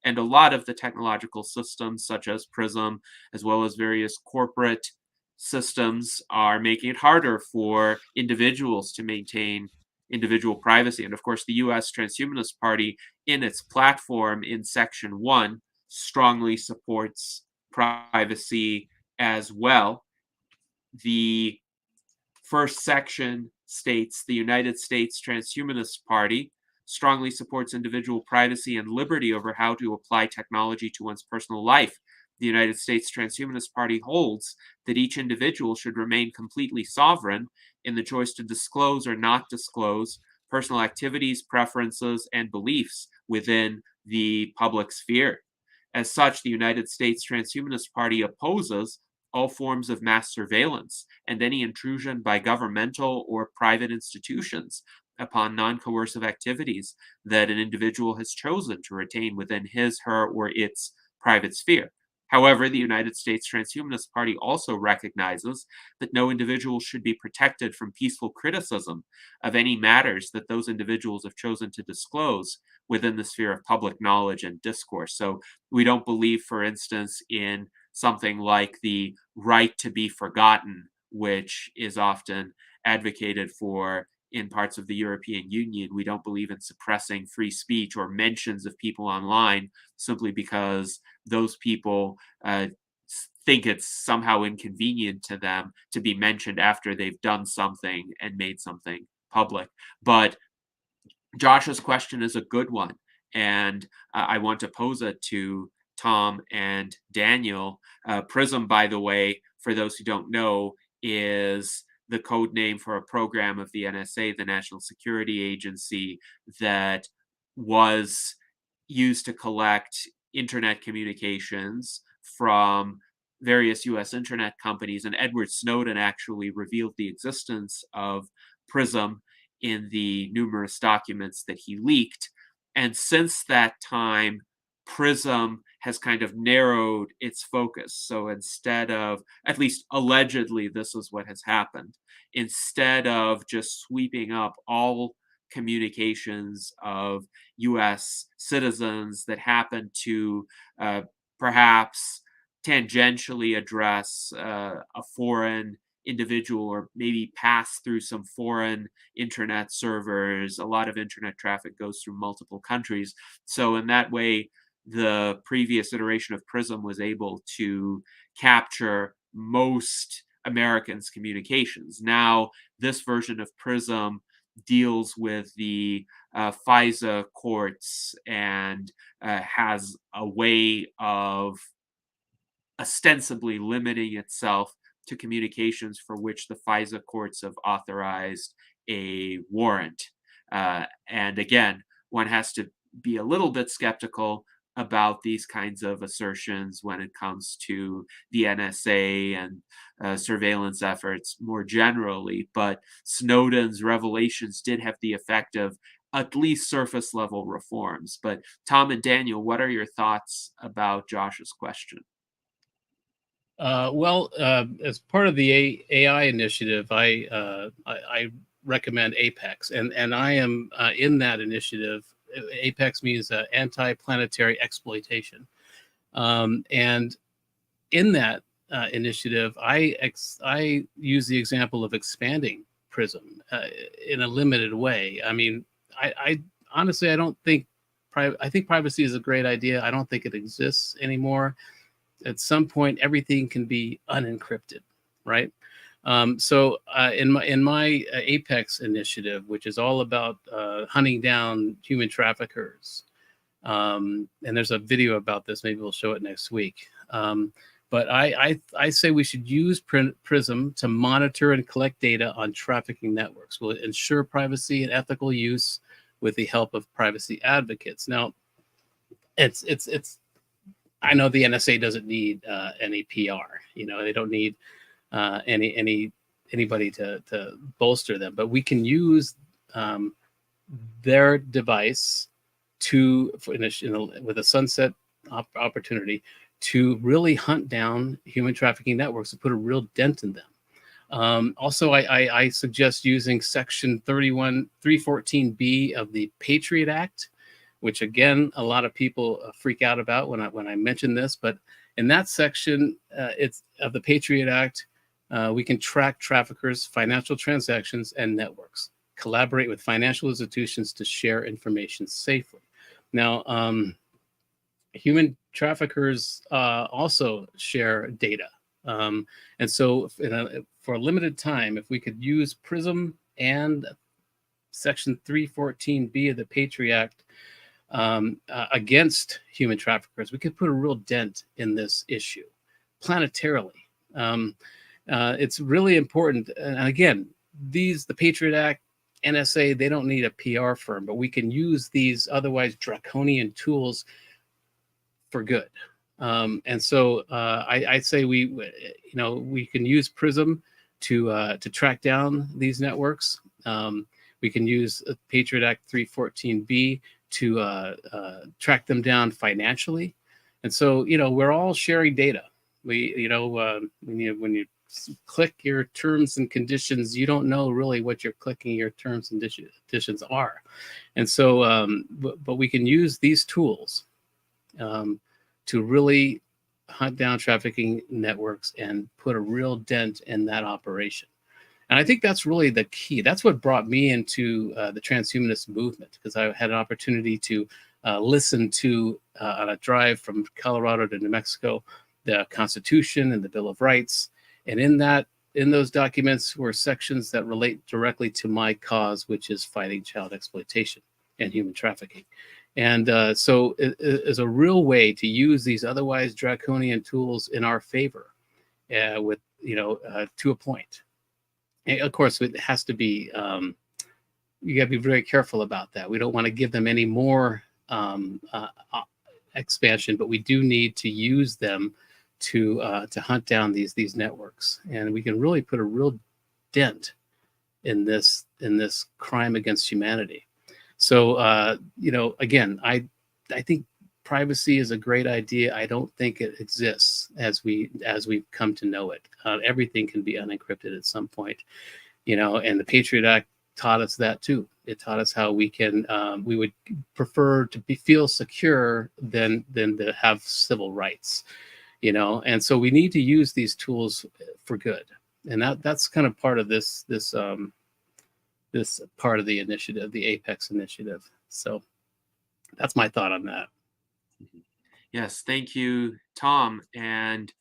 And a lot of the technological systems, such as PRISM, as well as various corporate systems, are making it harder for individuals to maintain individual privacy. And of course, the U.S. Transhumanist Party, in its platform in Section 1, strongly supports privacy as well. The first section states the United States Transhumanist Party strongly supports individual privacy and liberty over how to apply technology to one's personal life. The United States Transhumanist Party holds that each individual should remain completely sovereign in the choice to disclose or not disclose personal activities, preferences, and beliefs within the public sphere. As such, the United States Transhumanist Party opposes all forms of mass surveillance and any intrusion by governmental or private institutions upon non-coercive activities that an individual has chosen to retain within his, her, or its private sphere. However, the United States Transhumanist Party also recognizes that no individual should be protected from peaceful criticism of any matters that those individuals have chosen to disclose within the sphere of public knowledge and discourse. So we don't believe, for instance, in something like the right to be forgotten, which is often advocated for in parts of the European Union. We don't believe in suppressing free speech or mentions of people online simply because those people think it's somehow inconvenient to them to be mentioned after they've done something and made something public. But Josh's question is a good one, and I want to pose it to Tom and Daniel. PRISM, by the way, for those who don't know, is the code name for a program of the NSA, the National Security Agency, that was used to collect internet communications from various US internet companies. And Edward Snowden actually revealed the existence of PRISM in the numerous documents that he leaked. And since that time, PRISM has kind of narrowed its focus. So instead of, at least allegedly, this is what has happened. Instead of just sweeping up all communications of US citizens that happen to perhaps tangentially address a foreign individual, or maybe pass through some foreign internet servers. A lot of internet traffic goes through multiple countries. So in that way, the previous iteration of PRISM was able to capture most Americans' communications. Now, this version of PRISM deals with the FISA courts and has a way of ostensibly limiting itself to communications for which the FISA courts have authorized a warrant. And again, one has to be a little bit skeptical about these kinds of assertions when it comes to the NSA and surveillance efforts more generally. But Snowden's revelations did have the effect of at least surface level reforms. But Tom and Daniel, what are your thoughts about Josh's question? As part of the AI initiative, I recommend Apex, and I am in that initiative. Apex means anti-planetary exploitation, and in that initiative, I use the example of expanding PRISM in a limited way. I mean, I honestly, I don't think I think privacy is a great idea. I don't think it exists anymore. At some point, everything can be unencrypted, right? So in my Apex initiative, which is all about hunting down human traffickers, and there's a video about this. Maybe we'll show it next week. But I say we should use PRISM to monitor and collect data on trafficking networks. We'll ensure privacy and ethical use with the help of privacy advocates. Now, it's I know the NSA doesn't need any PR. You know, they don't need anybody to bolster them. But we can use their device with a sunset opportunity to really hunt down human trafficking networks and put a real dent in them. Also, I suggest using Section 314B of the Patriot Act, which again, a lot of people freak out about when I mention this. But in that section, it's of the Patriot Act, we can track traffickers' financial transactions and networks, collaborate with financial institutions to share information safely. Now, human traffickers also share data. And so for a limited time, if we could use PRISM and Section 314B of the Patriot Act against human traffickers, we could put a real dent in this issue planetarily. It's really important. And again, the Patriot Act, NSA, they don't need a PR firm, but we can use these otherwise draconian tools for good. And so I say we can use PRISM to track down these networks. We can use Patriot Act 314B to track them down financially. And so, we're all sharing data. When you click your terms and conditions, you don't know really what you're clicking your terms and conditions are. And so, but we can use these tools to really hunt down trafficking networks and put a real dent in that operation. And I think that's really the key. That's what brought me into the transhumanist movement, because I had an opportunity to listen to, on a drive from Colorado to New Mexico, the Constitution and the Bill of Rights. And in those documents were sections that relate directly to my cause, which is fighting child exploitation and human trafficking. And so it is a real way to use these otherwise draconian tools in our favor, with to a point. And of course, it has to be. You got to be very careful about that. We don't want to give them any more expansion, but we do need to use them to hunt down these networks, and we can really put a real dent in this crime against humanity. So again, I think privacy is a great idea. I don't think it exists as we've come to know it. Everything can be unencrypted at some point, and the Patriot Act taught us that too. It taught us how we would prefer to feel secure than to have civil rights, and so we need to use these tools for good. And that's kind of part of this part of the initiative, the Apex initiative. So that's my thought on that. Yes, thank you, Tom. And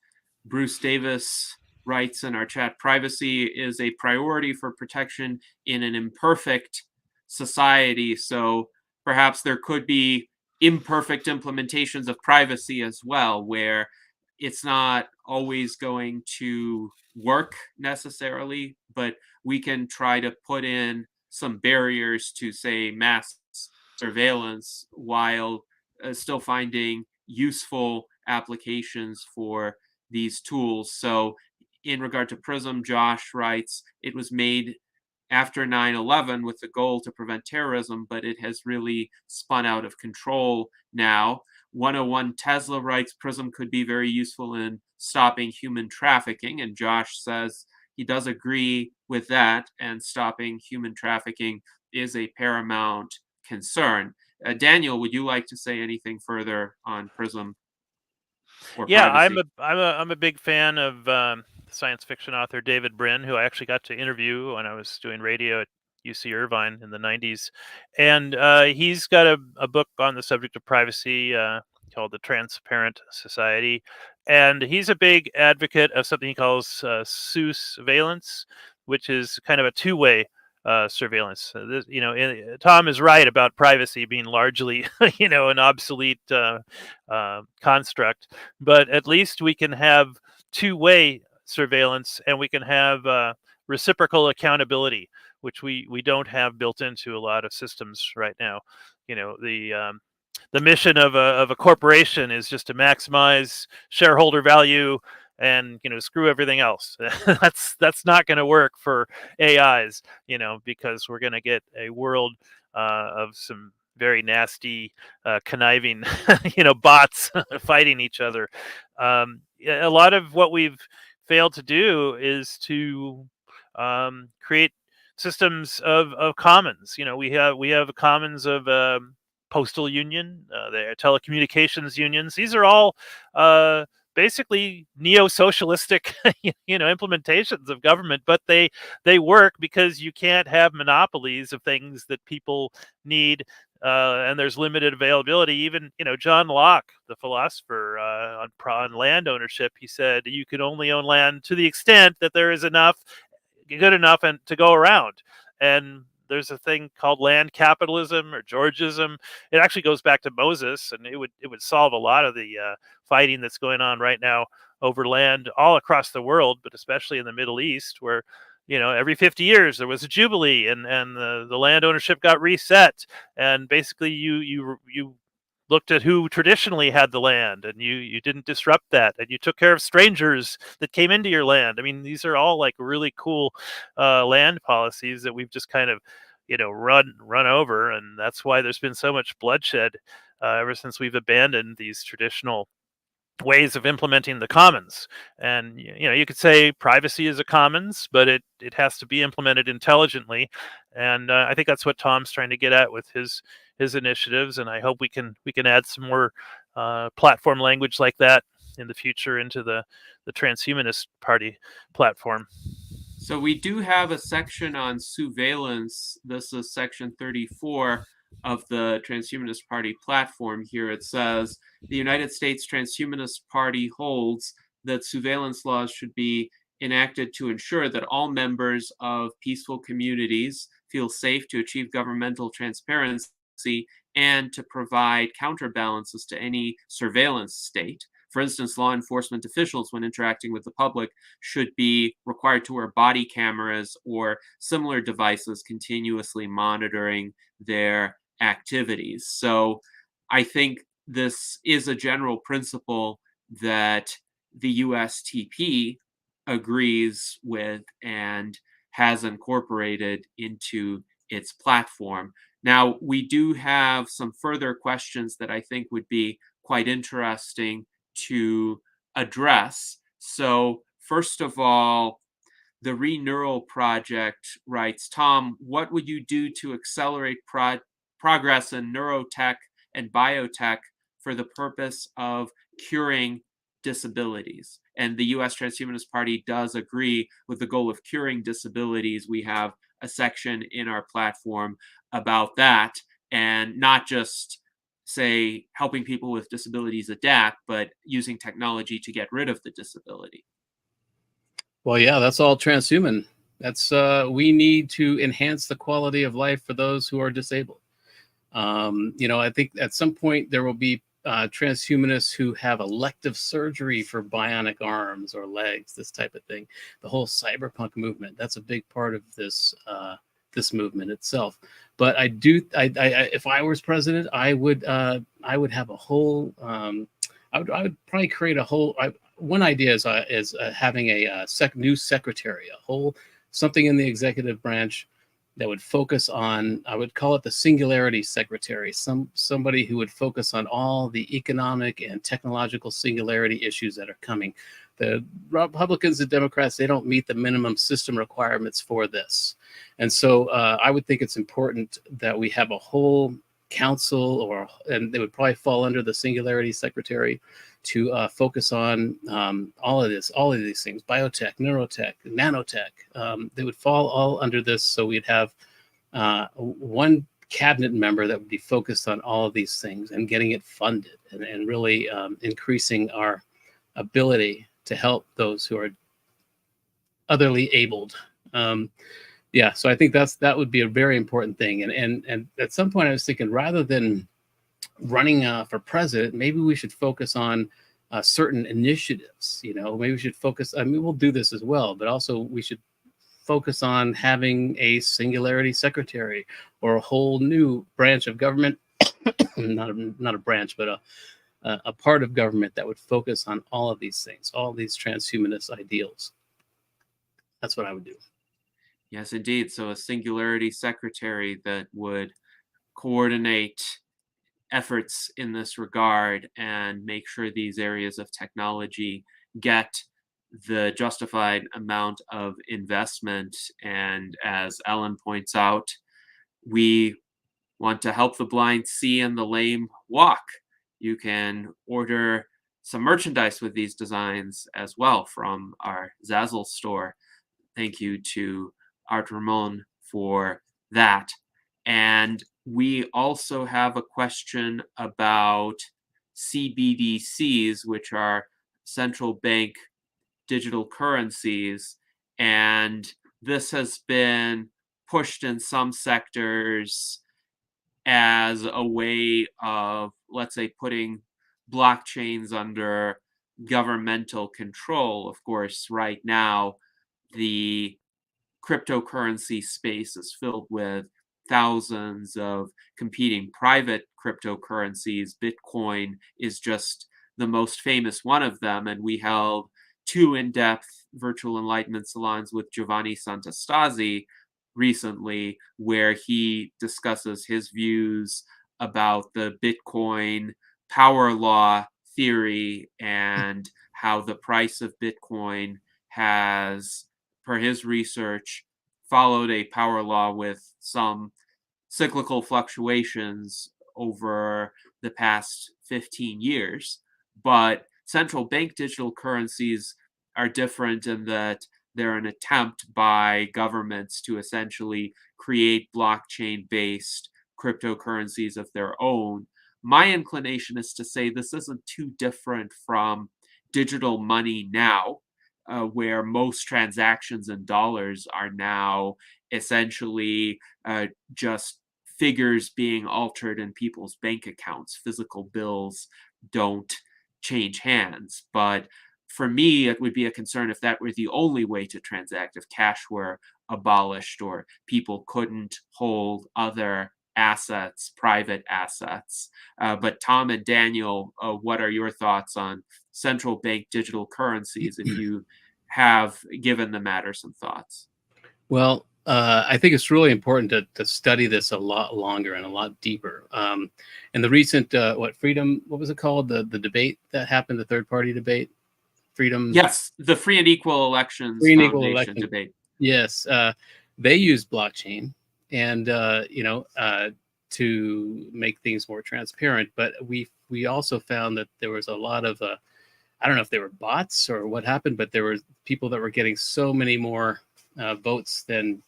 Bruce Davis writes in our chat, privacy is a priority for protection in an imperfect society. So perhaps there could be imperfect implementations of privacy as well, where it's not always going to work necessarily, but we can try to put in some barriers to, say, mass surveillance while still finding useful applications for these tools. So in regard to PRISM, Josh writes, it was made after 9/11 with the goal to prevent terrorism, but it has really spun out of control now. 101 Tesla writes, PRISM could be very useful in stopping human trafficking, and Josh says he does agree with that, and stopping human trafficking is a paramount concern. Daniel, would you like to say anything further on PRISM or privacy? I'm a big fan of science fiction author David Brin, who I actually got to interview when I was doing radio at UC Irvine in the 90s. And he's got a book on the subject of privacy called The Transparent Society. And he's a big advocate of something he calls surveillance, which is kind of a two-way surveillance. Tom is right about privacy being largely, an obsolete construct, but at least we can have two-way surveillance, and we can have reciprocal accountability, which we don't have built into a lot of systems right now. The mission of a corporation is just to maximize shareholder value and screw everything else. That's not going to work for AIs, because we're going to get a world of some very nasty, conniving, bots fighting each other. A lot of what we've failed to do is to create systems of commons. We have a commons of postal union, the telecommunications unions. These are all basically neo-socialistic, implementations of government, but they work because you can't have monopolies of things that people need, and there's limited availability. Even, John Locke, the philosopher, on land ownership, he said you can only own land to the extent that there is good enough and to go around. And there's a thing called land capitalism or Georgism. It actually goes back to Moses, and it would solve a lot of the fighting that's going on right now over land all across the world, but especially in the Middle East, where every 50 years there was a jubilee, and the land ownership got reset, and basically you looked at who traditionally had the land, and you didn't disrupt that, and you took care of strangers that came into your land. I mean, these are all like really cool land policies that we've just kind of run over, and that's why there's been so much bloodshed ever since we've abandoned these traditional ways of implementing the commons. And you could say privacy is a commons, but it has to be implemented intelligently, and I think that's what Tom's trying to get at with his initiatives, and I hope we can add some more platform language like that in the future into the Transhumanist Party platform. So we do have a section on surveillance. This is section 34 of the Transhumanist Party platform here. It says, the United States Transhumanist Party holds that surveillance laws should be enacted to ensure that all members of peaceful communities feel safe to achieve governmental transparency and to provide counterbalances to any surveillance state. For instance, law enforcement officials, when interacting with the public, should be required to wear body cameras or similar devices continuously monitoring their activities. So I think this is a general principle that the USTP agrees with and has incorporated into its platform. Now, we do have some further questions that I think would be quite interesting to address. So, first of all, the Reneural Project writes, Tom, what would you do to accelerate progress in neurotech and biotech for the purpose of curing disabilities? And the U.S. Transhumanist Party does agree with the goal of curing disabilities. We have a section in our platform about that, and not just, say, helping people with disabilities adapt, but using technology to get rid of the disability. Well, yeah, that's all transhuman. That's we need to enhance the quality of life for those who are disabled. I think at some point there will be transhumanists who have elective surgery for bionic arms or legs, this type of thing. The whole cyberpunk movement, that's a big part of this movement itself. But I if I was president, I would have a whole. I would probably create a whole. One idea is having a new secretary, something in the executive branch that would focus on, I would call it the singularity secretary, somebody who would focus on all the economic and technological singularity issues that are coming. The Republicans and Democrats, they don't meet the minimum system requirements for this. And so I would think it's important that we have a whole council, and they would probably fall under the singularity secretary, to focus on all of these things: biotech, neurotech, nanotech. They would fall all under this. So we'd have one cabinet member that would be focused on all of these things and getting it funded, and really increasing our ability to help those who are otherly abled. So I think that would be a very important thing. And at some point I was thinking, rather than running for president, maybe we should focus on certain initiatives. Maybe we should focus. I mean, we'll do this as well, but also we should focus on having a singularity secretary or a whole new branch of government, not a branch, but a part of government that would focus on all of these things, all these transhumanist ideals. That's what I would do. Yes, indeed. So a singularity secretary that would coordinate efforts in this regard and make sure these areas of technology get the justified amount of investment. And as Ellen points out, we want to help the blind see and the lame walk. You can order some merchandise with these designs as well from our Zazzle store. Thank you to Art Ramon for that. And we also have a question about CBDCs, which are central bank digital currencies. And this has been pushed in some sectors as a way of, let's say, putting blockchains under governmental control. Of course, right now, the cryptocurrency space is filled with thousands of competing private cryptocurrencies. Bitcoin is just the most famous one of them, and we held 2 in-depth virtual enlightenment salons with Giovanni Santastasi recently, where he discusses his views about the Bitcoin power law theory and how the price of Bitcoin has, per his research, followed a power law with some cyclical fluctuations over the past 15 years. But central bank digital currencies are different in that they're an attempt by governments to essentially create blockchain-based cryptocurrencies of their own. My inclination is to say this isn't too different from digital money now, where most transactions in dollars are now essentially just figures being altered in people's bank accounts. Physical bills don't change hands. But for me, it would be a concern if that were the only way to transact, if cash were abolished or people couldn't hold other assets, private assets. But Tom and Daniel, what are your thoughts on central bank digital currencies, if you have given the matter some thoughts? Well, I think it's really important to study this a lot longer and a lot deeper. And the recent, what was it called? The debate that happened, the third party debate, freedom. Yes, the Free and Equal Elections Free and Equal Foundation Election debate. Yes, they use blockchain and to make things more transparent. But we also found that there was a lot of I don't know if they were bots or what happened, but there were people that were getting so many more votes than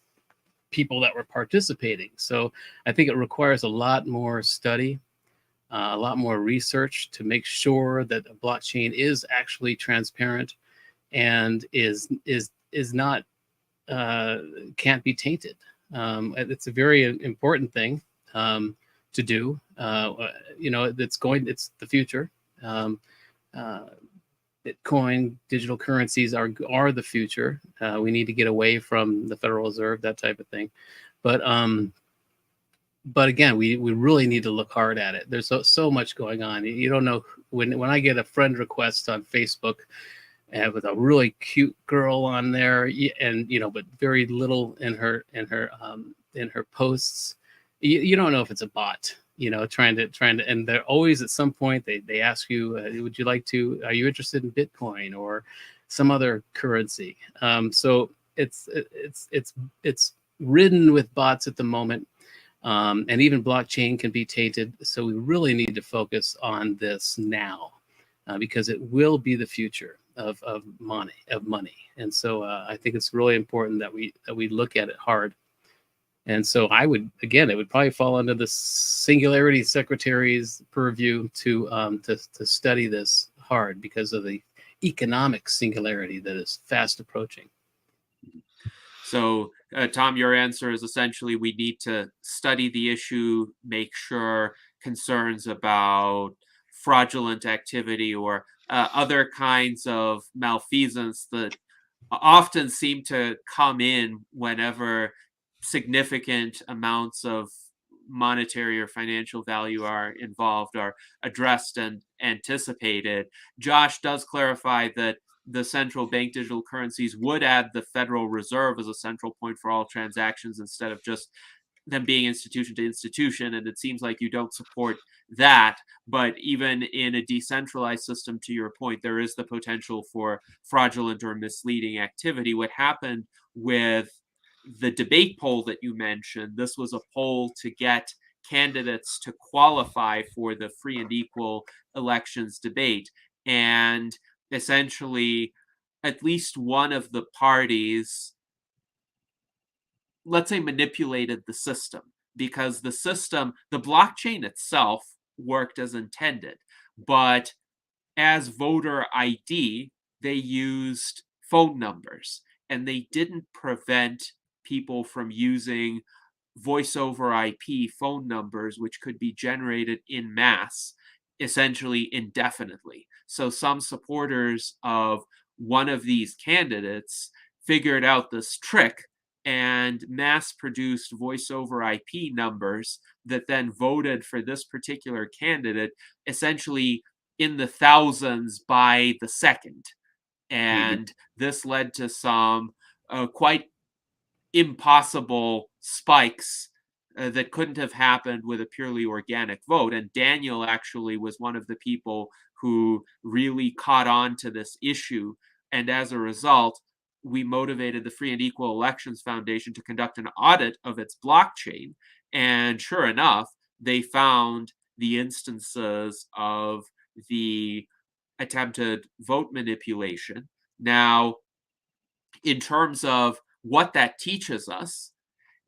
people that were participating. So I think it requires a lot more study, a lot more research to make sure that a blockchain is actually transparent and is not can't be tainted. It's a very important thing to do. It's the future. Bitcoin, digital currencies are the future. We need to get away from the Federal Reserve, that type of thing. But again, we really need to look hard at it. There's so much going on. You don't know when I get a friend request on Facebook with a really cute girl on there, and but very little in her posts. You don't know if it's a bot. Trying to, and they're always at some point they ask you, would you like to? Are you interested in Bitcoin or some other currency? So it's ridden with bots at the moment, and even blockchain can be tainted. So we really need to focus on this now, because it will be the future of money. And so I think it's really important that we look at it hard. And so it would probably fall under the Singularity Secretary's purview to study this hard because of the economic singularity that is fast approaching. So, Tom, your answer is essentially we need to study the issue, make sure concerns about fraudulent activity or other kinds of malfeasance that often seem to come in whenever significant amounts of monetary or financial value are involved, are addressed and anticipated. Josh does clarify that the central bank digital currencies would add the Federal Reserve as a central point for all transactions instead of just them being institution to institution. And it seems like you don't support that. But even in a decentralized system, to your point, there is the potential for fraudulent or misleading activity. What happened with the debate poll that you mentioned, this was a poll to get candidates to qualify for the free and equal elections debate. And essentially, at least one of the parties, let's say, manipulated the system, because the blockchain itself worked as intended. But as voter ID, they used phone numbers, and they didn't prevent people from using voice over IP phone numbers, which could be generated in mass, essentially indefinitely. So some supporters of one of these candidates figured out this trick and mass produced voice over IP numbers that then voted for this particular candidate, essentially in the thousands by the second. And this led to some quite impossible spikes that couldn't have happened with a purely organic vote. And Daniel actually was one of the people who really caught on to this issue. And as a result, we motivated the Free and Equal Elections Foundation to conduct an audit of its blockchain. And sure enough, they found the instances of the attempted vote manipulation. Now, in terms of what that teaches us,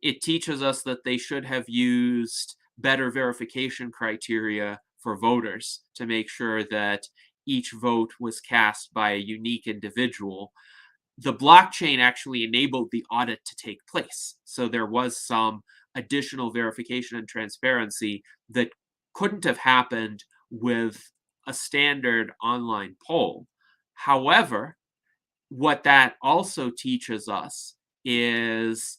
it teaches us that they should have used better verification criteria for voters to make sure that each vote was cast by a unique individual. The blockchain actually enabled the audit to take place. So there was some additional verification and transparency that couldn't have happened with a standard online poll. However, what that also teaches us is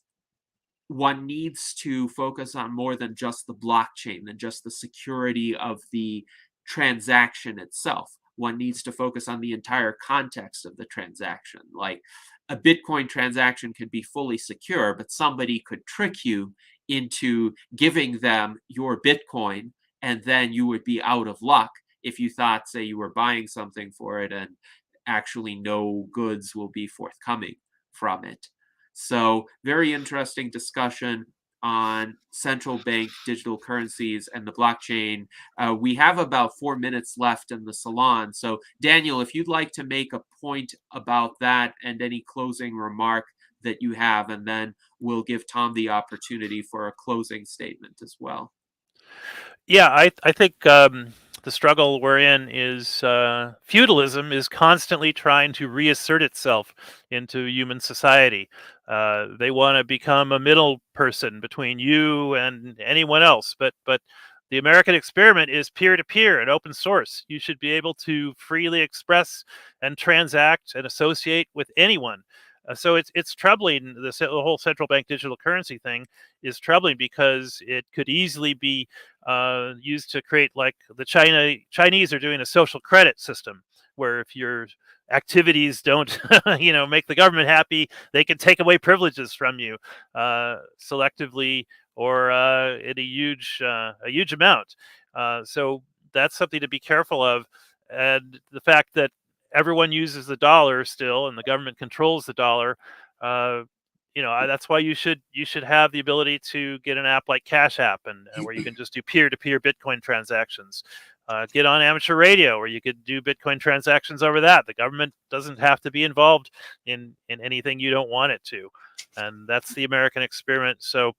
one needs to focus on more than just the blockchain, than just the security of the transaction itself. One needs to focus on the entire context of the transaction. Like, a Bitcoin transaction can be fully secure, but somebody could trick you into giving them your Bitcoin, and then you would be out of luck if you thought, say, you were buying something for it and actually no goods will be forthcoming from it. So, very interesting discussion on central bank digital currencies and the blockchain. We have about 4 minutes left in the salon. So, Daniel, if you'd like to make a point about that and any closing remark that you have, and then we'll give Tom the opportunity for a closing statement as well. Yeah, I think the struggle we're in is feudalism is constantly trying to reassert itself into human society. They want to become a middle person between you and anyone else, but the American experiment is peer-to-peer and open source. You should be able to freely express and transact and associate with anyone. So it's troubling. The whole central bank digital currency thing is troubling because it could easily be used to create, like the Chinese are doing, a social credit system where if your activities don't make the government happy, they can take away privileges from you selectively or in a huge amount. So that's something to be careful of. And the fact that everyone uses the dollar still and the government controls the dollar, that's why you should have the ability to get an app like Cash App and where you can just do peer-to-peer Bitcoin transactions. Get on amateur radio where you could do Bitcoin transactions over that. The government doesn't have to be involved in anything you don't want it to. And that's the American experiment. So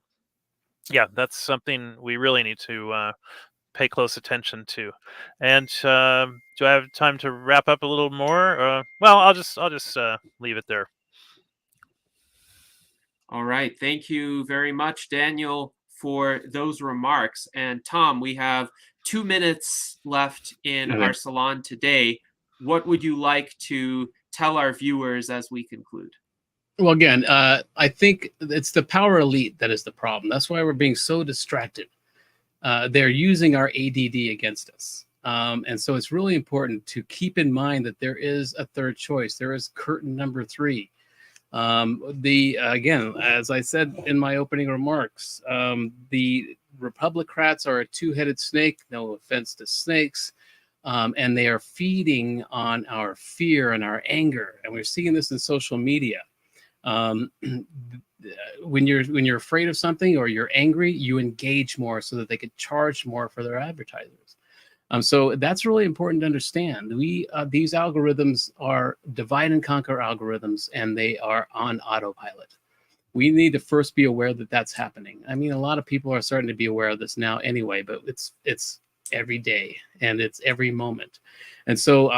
yeah, that's something we really need to pay close attention to. And do I have time to wrap up a little more? Well, I'll just leave it there. All right. Thank you very much, Daniel, for those remarks. And Tom, we have 2 minutes left in our salon today. What would you like to tell our viewers as we conclude? Well, again, I think it's the power elite that is the problem. That's why we're being so distracted. They're using our ADD against us. And so it's really important to keep in mind that there is a third choice. There is curtain number 3. Again, as I said in my opening remarks, the Republicrats are a two-headed snake, no offense to snakes, and they are feeding on our fear and our anger. And we're seeing this in social media. When you're afraid of something or you're angry, you engage more so that they could charge more for their advertisers. So that's really important to understand. These algorithms are divide and conquer algorithms, and they are on autopilot. We need to first be aware that that's happening. I mean, a lot of people are starting to be aware of this now anyway, but it's every day and it's every moment. And so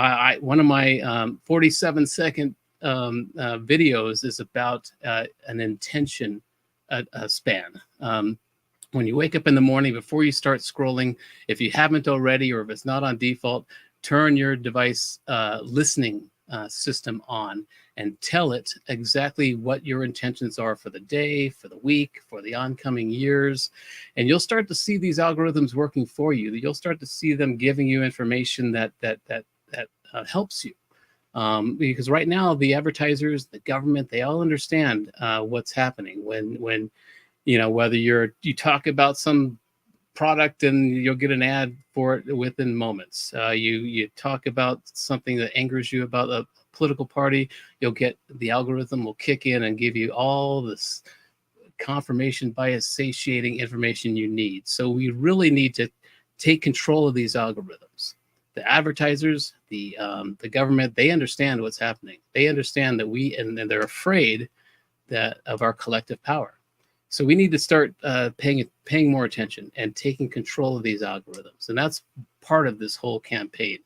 one of my 47-second videos is about an intention span. When you wake up in the morning, before you start scrolling, if you haven't already, or if it's not on default, turn your device listening system on and tell it exactly what your intentions are for the day, for the week, for the oncoming years. And you'll start to see these algorithms working for you. You'll start to see them giving you information that helps you. Because right now, the advertisers, the government, they all understand what's happening when whether you talk about some product and you'll get an ad for it within moments. You talk about something that angers you about a political party, the algorithm will kick in and give you all this confirmation bias satiating information you need. So we really need to take control of these algorithms. The advertisers, the government, they understand what's happening. They understand that and they're afraid of our collective power. So we need to start paying more attention and taking control of these algorithms. And that's part of this whole campaign.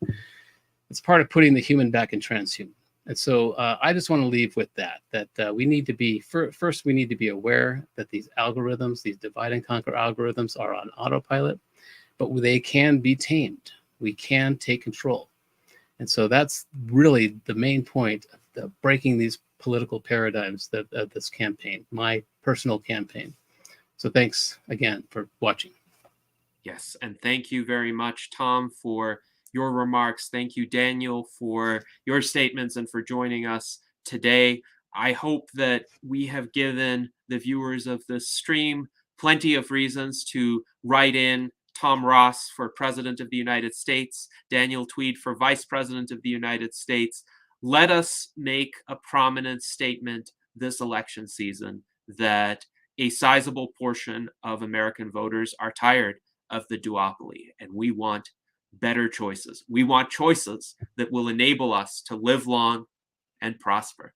It's part of putting the human back in transhuman. And so I just want to leave with that we need to be, first, we need to be aware that these algorithms, these divide and conquer algorithms are on autopilot, but they can be tamed. We can take control. And so that's really the main point of breaking these political paradigms of this campaign, my personal campaign. So thanks again for watching. Yes, and thank you very much, Tom, for your remarks. Thank you, Daniel, for your statements and for joining us today. I hope that we have given the viewers of this stream plenty of reasons to write in Tom Ross for President of the United States, Daniel Twedt for Vice President of the United States. Let us make a prominent statement this election season that a sizable portion of American voters are tired of the duopoly, and we want better choices. We want choices that will enable us to live long and prosper.